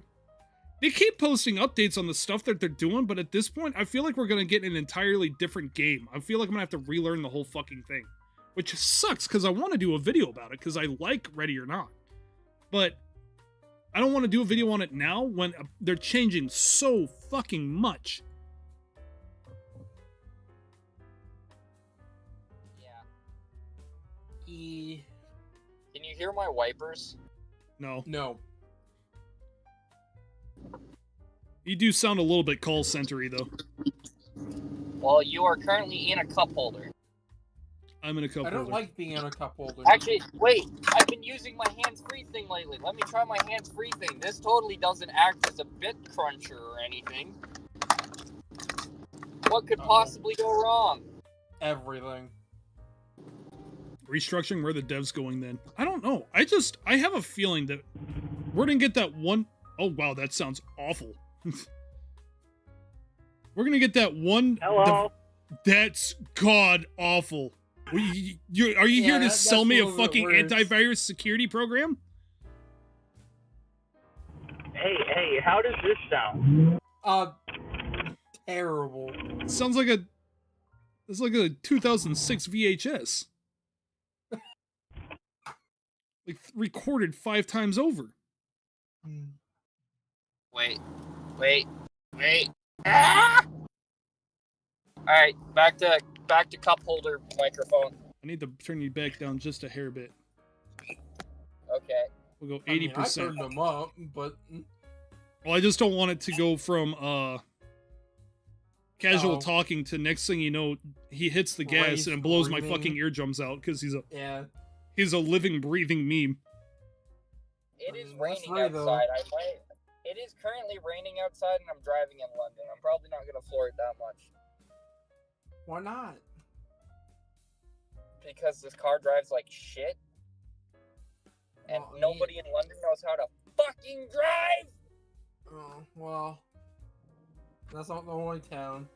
posting updates on the stuff that they're doing, but at this point, I feel like we're going to get an entirely different game. I feel like I'm going to have to relearn the whole fucking thing. Which sucks, because I want to do a video about it, because I like Ready or Not. But I don't want to do a video on it now when they're changing so fucking much. Yeah. Can you hear my wipers? No. No. You do sound a little bit call center-y, though. Well, you are currently in a cup holder. I'm in a cup I don't holder. like being in a cup holder. Actually, wait. I've been using my hands-free thing lately. Let me try my hands-free thing. This totally doesn't act as a bit cruncher or anything. What could possibly go wrong? Everything. Restructuring, where the devs going then? I don't know. I have a feeling that we're gonna get that one. Oh wow, that sounds awful. We're gonna get that one. Hello. That's god awful. Are you here to sell me a fucking antivirus security program? Hey, how does this sound? Terrible. It sounds like it's like a 2006 VHS. Like recorded 5 times over. Wait. Ah! All right, back to cup holder microphone. I need to turn you back down just a hair bit. Okay. We'll go I mean, 80%. I turned them up, but Well, I just don't want it to go from casual Oh. talking to next thing you know, he hits the gas Raised and it blows my screaming. fucking eardrums out because yeah. he's a living, breathing meme. It is That's raining right, though. outside. It is currently raining outside, and I'm driving in London. I'm probably not gonna floor it that much Why not? because this car drives like shit, and Well, nobody in London knows how to fucking drive. Oh, well. That's not the only town.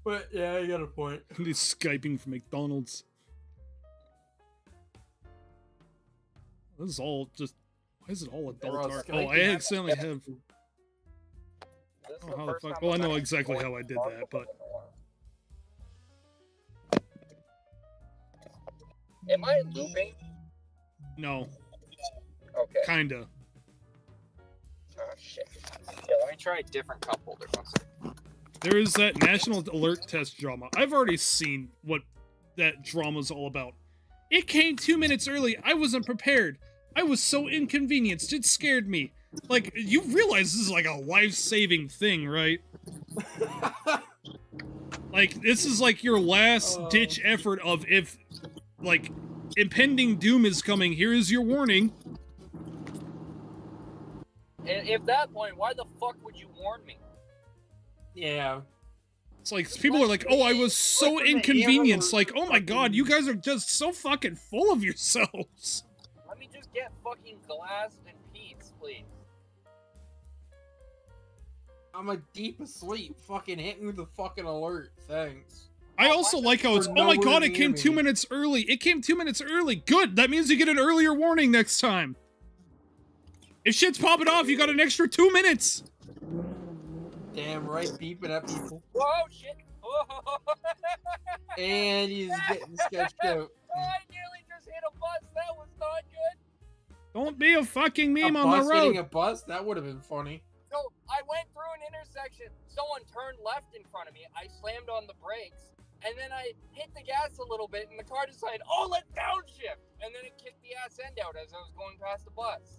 But yeah, you got a point. He's Skyping from McDonald's. This is all just. Why is it all adult all art? Skyping. Oh, I accidentally have. This is Oh, how the fuck? Well, I know exactly how I did that, but. Am I looping? No, Okay. kinda. Oh shit. Yeah, let me try a different cup holder. One second. There is that national alert test drama. I've already seen what that drama's all about. It came 2 minutes early. I wasn't prepared. I was so inconvenienced. It scared me. Like, you realize this is like a life-saving thing, right? Like, this is like your last-ditch effort of if, like, impending doom is coming, here is your warning. And at that point, why the fuck would you warn me? Yeah. It's like, people are like, oh, I was so Look at the inconvenienced. arrow Like, oh my god, fucking- you guys are just so fucking full of yourselves. Let me just get fucking glass and Pete's, please. I'm like deep asleep. Fucking hit me with the fucking alert. Thanks. I also like how it's, For oh my nowhere god, it near came me. 2 minutes early. It came 2 minutes early. Good. That means you get an earlier warning next time. If shit's popping off, you got an extra 2 minutes. Damn right, beeping at people. Whoa, shit! Whoa. And he's getting sketched out. Oh, I nearly just hit a bus. That was not good. Don't be a fucking meme A on the bus hitting road. a bus? That would have been funny. So I went through an intersection. Someone turned left in front of me. I slammed on the brakes, and then I hit the gas a little bit, and the car decided, oh, let's downshift. And then it kicked the ass end out as I was going past the bus.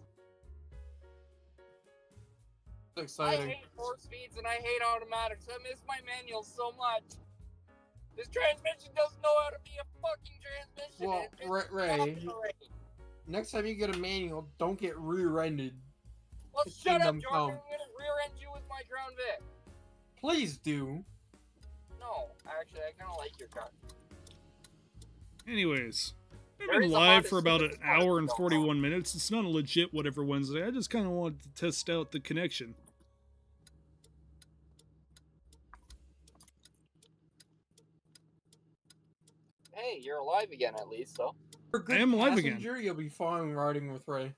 It's I exciting. hate 4 speeds and I hate automatics. I miss my manuals so much. This transmission doesn't know how to be a fucking transmission. Well, It's Ray, operating. next time you get a manual, don't get rear-ended. Well, it's shut up, Kingdom Jordan. Come. I'm gonna rear-end you with my Crown Vic. Please do. No, actually, I kind of like your car. Anyways, I've There been is a live lot for of about an stupid parts hour and going 41 minutes. It's not a legit whatever Wednesday. I just kind of wanted to test out the connection. Hey, you're alive again at least, though. For good I am alive again. passenger, you'll be fine riding with Ray.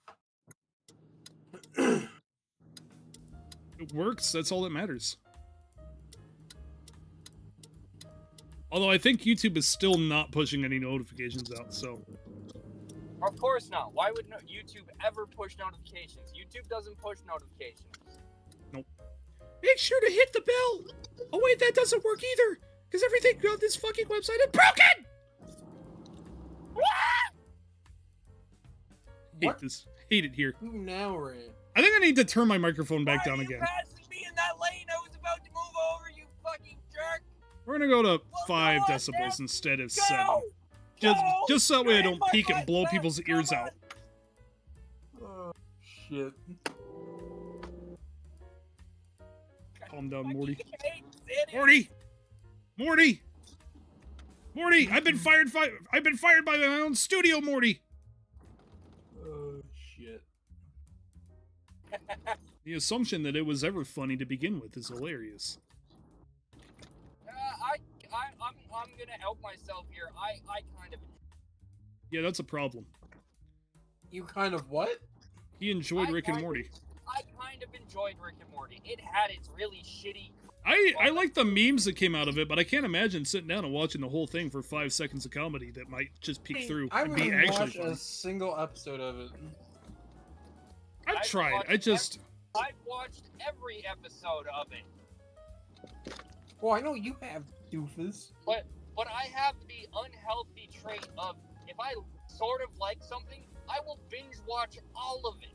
It works. That's all that matters. Although I think YouTube is still not pushing any notifications out, so... Of course not. Why would YouTube ever push notifications? YouTube doesn't push notifications. Make sure to hit the bell! Oh wait, that doesn't work either! Because everything on this fucking website is broken! Hate What? this. Hate it here. Who now, Ray? I think I need to turn my microphone back Why down are you again. passing me in that lane? I was about to move over, you fucking jerk! We're gonna go to Well, 5 go on, decibels Dad. instead of Go! 7. Go! Just so that way I You're don't in my peek and blow butt, people's come ears on. out. Oh, shit. Calm down, Morty. Fucking hate this idiot. Morty! Morty! Morty! I've been fired by my own studio, Morty! Oh, shit. The assumption that it was ever funny to begin with is hilarious. I'm gonna help myself here. I kind of Yeah, that's a problem. You kind of what? He enjoyed I Rick and kind of- Morty. I kind of enjoyed Rick and Morty. It had its really shitty. I like the memes that came out of it, but I can't imagine sitting down and watching the whole thing for 5 seconds of comedy that might just peek through I and be wouldn't actually watch funny. a single episode of it. I've tried. I've watched every episode of it. Well, I know you have, doofus. But I have the unhealthy trait of, if I sort of like something, I will binge watch all of it.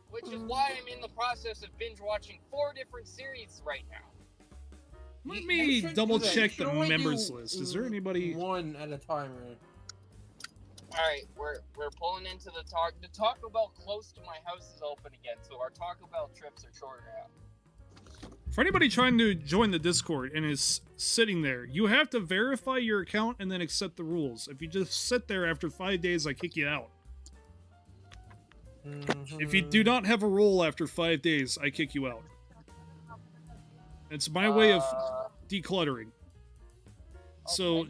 Which is why I'm in the process of binge watching 4 different series right now. Let me double check the members list. Is there anybody? One at a time, right? Alright, we're pulling into the Taco Bell close to my house is open again, so our Taco Bell trips are shorter now. For anybody trying to join the Discord and is sitting there, you have to verify your account and then accept the rules. If you just sit there after 5 days, I kick you out. If you do not have a role after 5 days, I kick you out. It's my way of decluttering. So,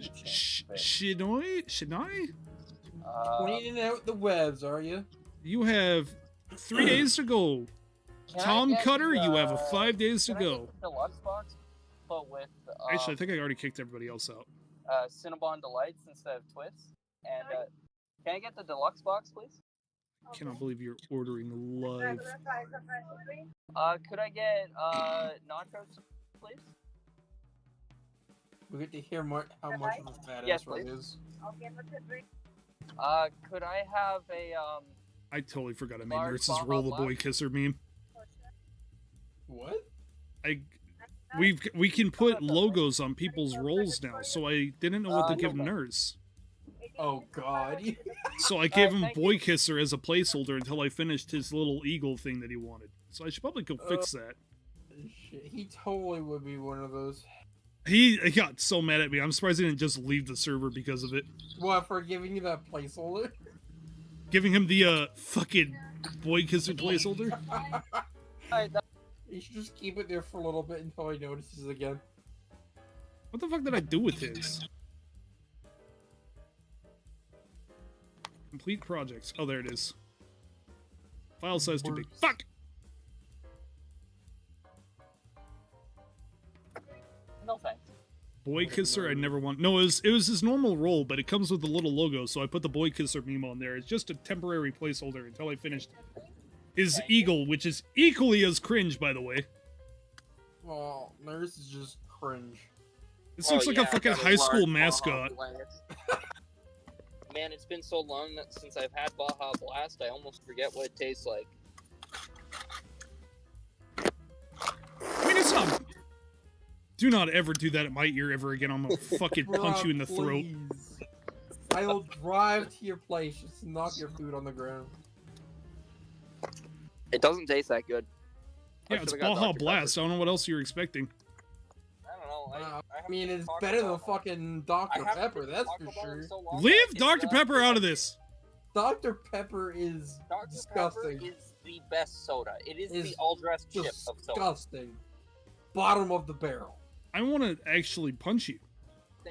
Shinoi? Cleaning out the webs, are you? You have 3 days to go. Tom Cutter, you have 5 days to go. Deluxe box, but with Actually, I think I already kicked everybody else out. Cinnabon Delights instead of Twists. And can I get the deluxe box, please? I cannot believe you're ordering live. Could I get nachos, please? We get to hear how much of a fat Yes, ass Ray please. is. Could I have a I totally forgot I made Large Nurse's Baja roll the Blast? boy kisser meme. What? We can put logos on people's rolls now, so I didn't know what to give no. Nurse. Oh God. So I gave him thank boy you. kisser as a placeholder until I finished his little eagle thing that he wanted. So I should probably go fix that. Shit, he totally would be one of those. He got so mad at me. I'm surprised he didn't just leave the server because of it. What, for giving you that placeholder? Giving him the fucking boy kisser placeholder. You should just keep it there for a little bit until he notices again. What the fuck did I do with his? Complete projects. Oh, there it is. File size too big. Fuck! no thanks. Boy kisser, I never want. No, it was his normal role, but it comes with the little logo, so I put the boy kisser meme on there. It's just a temporary placeholder until I finished his eagle, which is equally as cringe, by the way. Well, Nurse is just cringe. This looks like a fucking high school mascot. Man, it's been so long since I've had Baja Blast, I almost forget what it tastes like. I mean, it's not. Do not ever do that at my ear ever again. I'm gonna fucking punch you in the throat. Please. I'll drive to your place just to knock your food on the ground. It doesn't taste that good. Yeah, it's Baja Blast. I don't know what else you're expecting. I don't know. I mean, it's better than fucking Dr. Pepper, that's for sure. Leave Dr. Pepper out of this. Dr. Pepper is Dr. disgusting. Pepper is the best soda. It is the all-dressed chip of soda. Disgusting. Bottom of the barrel. I want to actually punch you.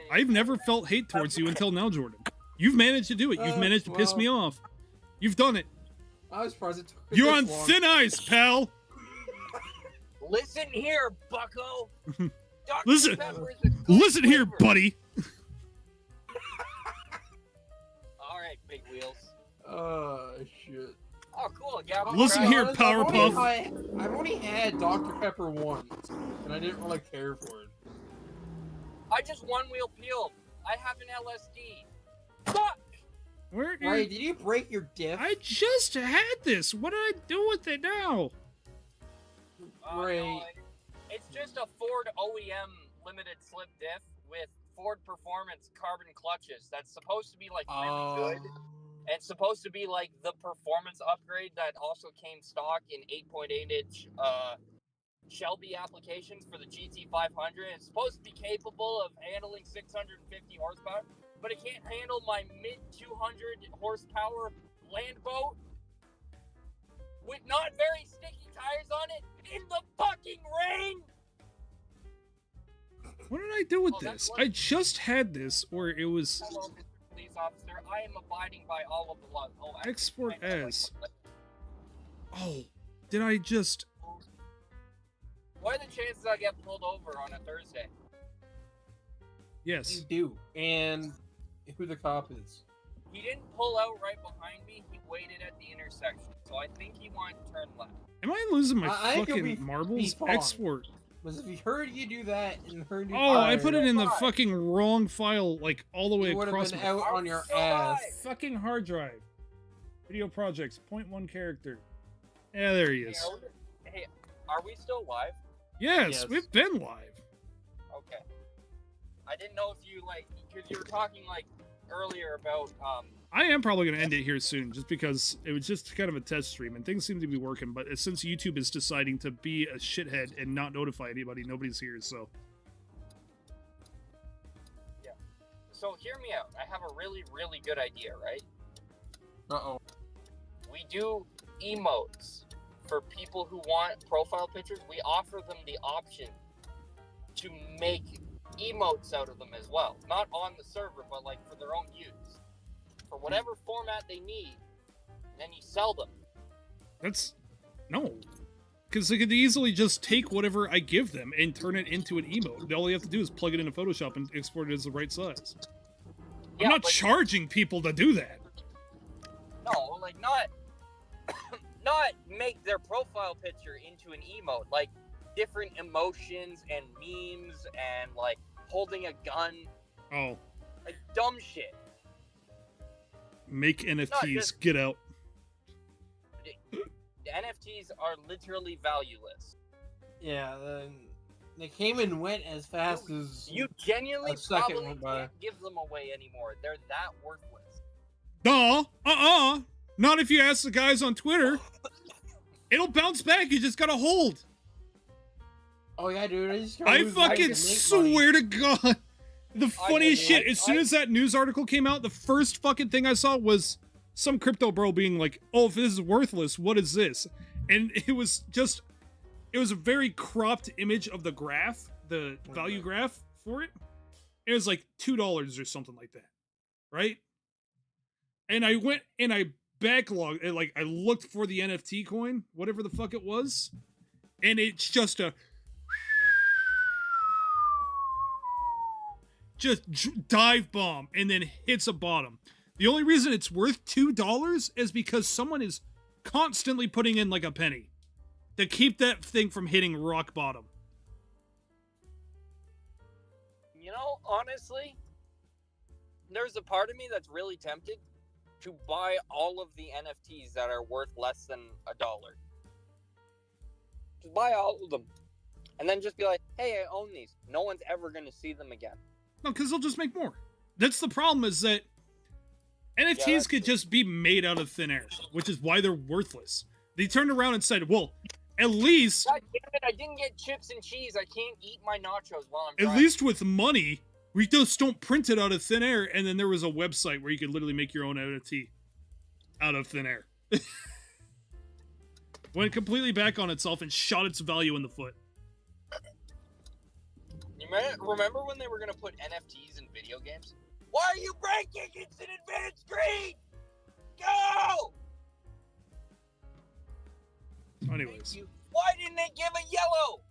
I've never felt hate towards you until now, Jordan. You've managed to do it. You've managed to piss me off. You've done it. I was surprised it took You're this on long. thin ice, pal. Listen here, bucko. Dr. Listen, Pepper is a good listen here, flavor. buddy. All right, big wheels. Shit. Oh, cool. Yeah. Listen here, Powerpuff. I've only had Dr. Pepper once, and I didn't really care for it. I just one wheel peeled. I have an LSD. Fuck. Where? Ray, did you break your diff? I just had this. What did I do with it now? Ray. No, it's just a Ford OEM limited slip diff with Ford Performance carbon clutches. That's supposed to be like really good. And it's supposed to be like the performance upgrade that also came stock in 8.8-inch Shelby applications for the GT500. It's supposed to be capable of handling 650 horsepower, but it can't handle my mid 200 horsepower land boat with not very sticky tires on it in the fucking rain. What did I do with Oh, that's this? what- I just had this, or it was Hello, Mr. Police Officer. I am abiding by all of the laws. Oh, actually, export I have, as. Oh, did I just? What are the chances I get pulled over on a Thursday? You Yes. do. And who the cop is. He didn't pull out right behind me. He waited at the intersection. So I think he wanted to turn left. Am I losing my I think it'll fucking marbles? be fine. Export. Because if he heard you do that and heard you Oh, I fire, put it in the Fine. fucking wrong file, like all the way you would have across been my out on your so ass. alive. fucking hard drive. Video projects, 0.1 character. Yeah, there he is. Hey, are we still live? Yes, Yes. we've been live. Okay. I didn't know if you like, because you were talking like earlier about I am probably going to end it here soon, just because it was just kind of a test stream, and things seem to be working, but since YouTube is deciding to be a shithead and not notify anybody, nobody's here, so... So hear me out. I have a really, really good idea, right? Uh-oh. We do emotes for people who want profile pictures. We offer them the option to make emotes out of them as well. Not on the server, but like for their own use. For whatever format they need. And then you sell them. That's... No. Because they could easily just take whatever I give them and turn it into an emote. All they have to do is plug it into Photoshop and export it as the right size. Yeah, I'm not but- charging people to do that. No, like not not make their profile picture into an emote. Like different emotions and memes and like holding a gun. Oh, Like dumb shit. make NFTs, just- get out. The NFTs are literally valueless. Yeah, then they came and went as fast as... You genuinely A second probably went by. can't give them away anymore. They're that worthless. Duh, not if you ask the guys on Twitter. It'll bounce back, you just gotta hold. Oh yeah, dude, I just I fucking swear to God. The funniest shit, as soon as that news article came out, the first fucking thing I saw was some crypto bro being like, oh, if this is worthless, what is this? And it was a very cropped image of the graph, the value graph for it. It was like $2 or something like that, right? And I went and I backlogged, like I looked for the NFT coin, whatever the fuck it was, and it's just a dive bomb and then hits a bottom. The only reason it's worth $2 is because someone is constantly putting in like a penny to keep that thing from hitting rock bottom. You know, honestly, there's a part of me that's really tempted to buy all of the NFTs that are worth less than $1. Just buy all of them. And then just be like, hey, I own these. No one's ever going to see them again. No, because they'll just make more. That's the problem, is that NFTs that's could true. just be made out of thin air, which is why they're worthless. They turned around and said, well, at least God damn it, I didn't get chips and cheese. I can't eat my nachos while I'm at driving. least with money, we just don't print it out of thin air. And then there was a website where you could literally make your own NFT out of thin air. Went completely back on itself and shot its value in the foot. You remember when they were going to put NFTs in video games? Why are you breaking? It's an advanced screen! Go! Anyways, Thank you. Why didn't they give a yellow?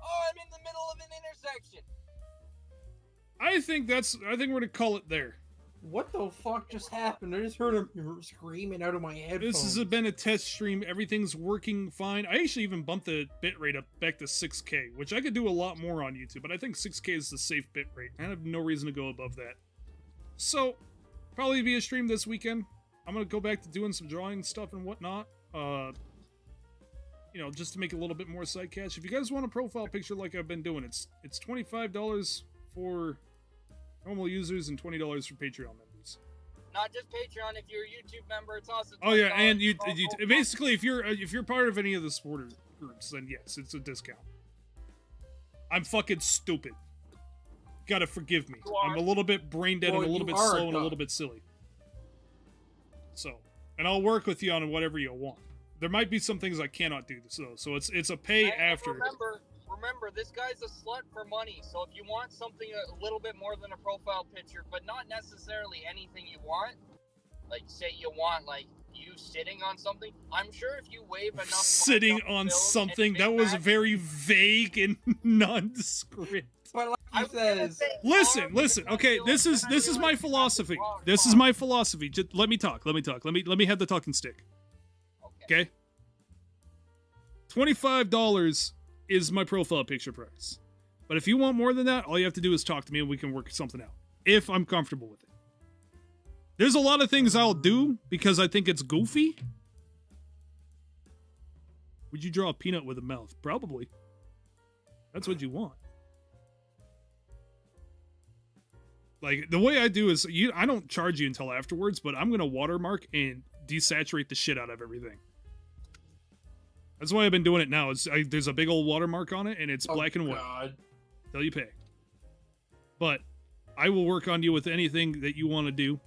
Oh, I'm in the middle of an intersection. I think we're gonna call it there. What the fuck just happened? I just heard him screaming out of my headphones. This has been a test stream. Everything's working fine. I actually even bumped the bitrate up back to 6K, which I could do a lot more on YouTube, but I think 6K is the safe bitrate. I have no reason to go above that. So, probably be a stream this weekend. I'm gonna go back to doing some drawing stuff and whatnot. You know, just to make a little bit more side cash. If you guys want a profile picture like I've been doing, it's $25 for normal users and $20 for Patreon members. Not just Patreon. If you're a YouTube member, it's also. Oh yeah, $20 and you for basically if you're part of any of the supporter groups, then yes, it's a discount. I'm fucking stupid. Gotta forgive me. You are. I'm a little bit brain dead Well, and a little you bit are slow and a dumb. little bit silly. So, and I'll work with you on whatever you want. There might be some things I cannot do, so it's a pay And after. Remember, this guy's a slut for money. So if you want something a little bit more than a profile picture, but not necessarily anything you want, like say you want like you sitting on something, I'm sure if you wave enough Sitting fucking on bills something and that Big was Macs- very vague and nondescript. But like, I was gonna says, say Listen, arm listen. because Okay, you're this like, is "Nah, this you're is like, my that's the philosophy. wrong This is part." my philosophy. Just let me talk. Let me have the talking stick. Okay. $25 is my profile picture price. But if you want more than that, all you have to do is talk to me and we can work something out. If I'm comfortable with it. There's a lot of things I'll do because I think it's goofy. Would you draw a peanut with a mouth? Probably. That's what you want. Like, the way I do is, I don't charge you until afterwards, but I'm going to watermark and desaturate the shit out of everything. That's why I've been doing it now. There's a big old watermark on it, and it's black and white. God. Till you pay. But I will work on you with anything that you want to do,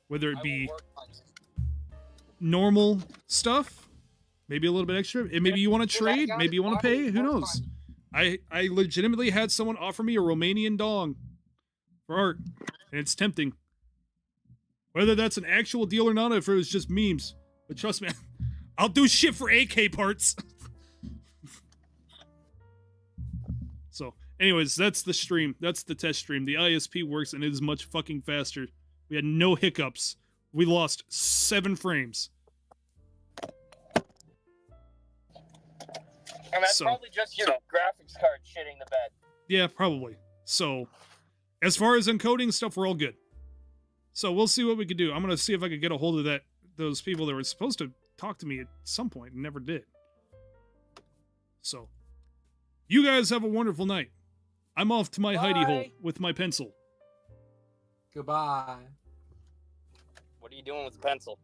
whether it I be will work on it. normal stuff, maybe a little bit extra, and maybe you want to Dude, that trade, guy's maybe you want to body pay, who work knows? on I legitimately had someone offer me a Romanian dong for art, and it's tempting. Whether that's an actual deal or not, if it was just memes. But trust me, I'll do shit for AK parts. So, anyways, that's the stream. That's the test stream. The ISP works and it is much fucking faster. We had no hiccups. We lost 7 frames. And that's So- probably just your graphics card shitting the bed. Yeah, probably. So, as far as encoding stuff, we're all good. So we'll see what we can do. I'm gonna see if I could get a hold of those people that were supposed to talk to me at some point and never did. So, you guys have a wonderful night. I'm off to my hidey hole Bye. with my pencil. Goodbye. What are you doing with the pencil?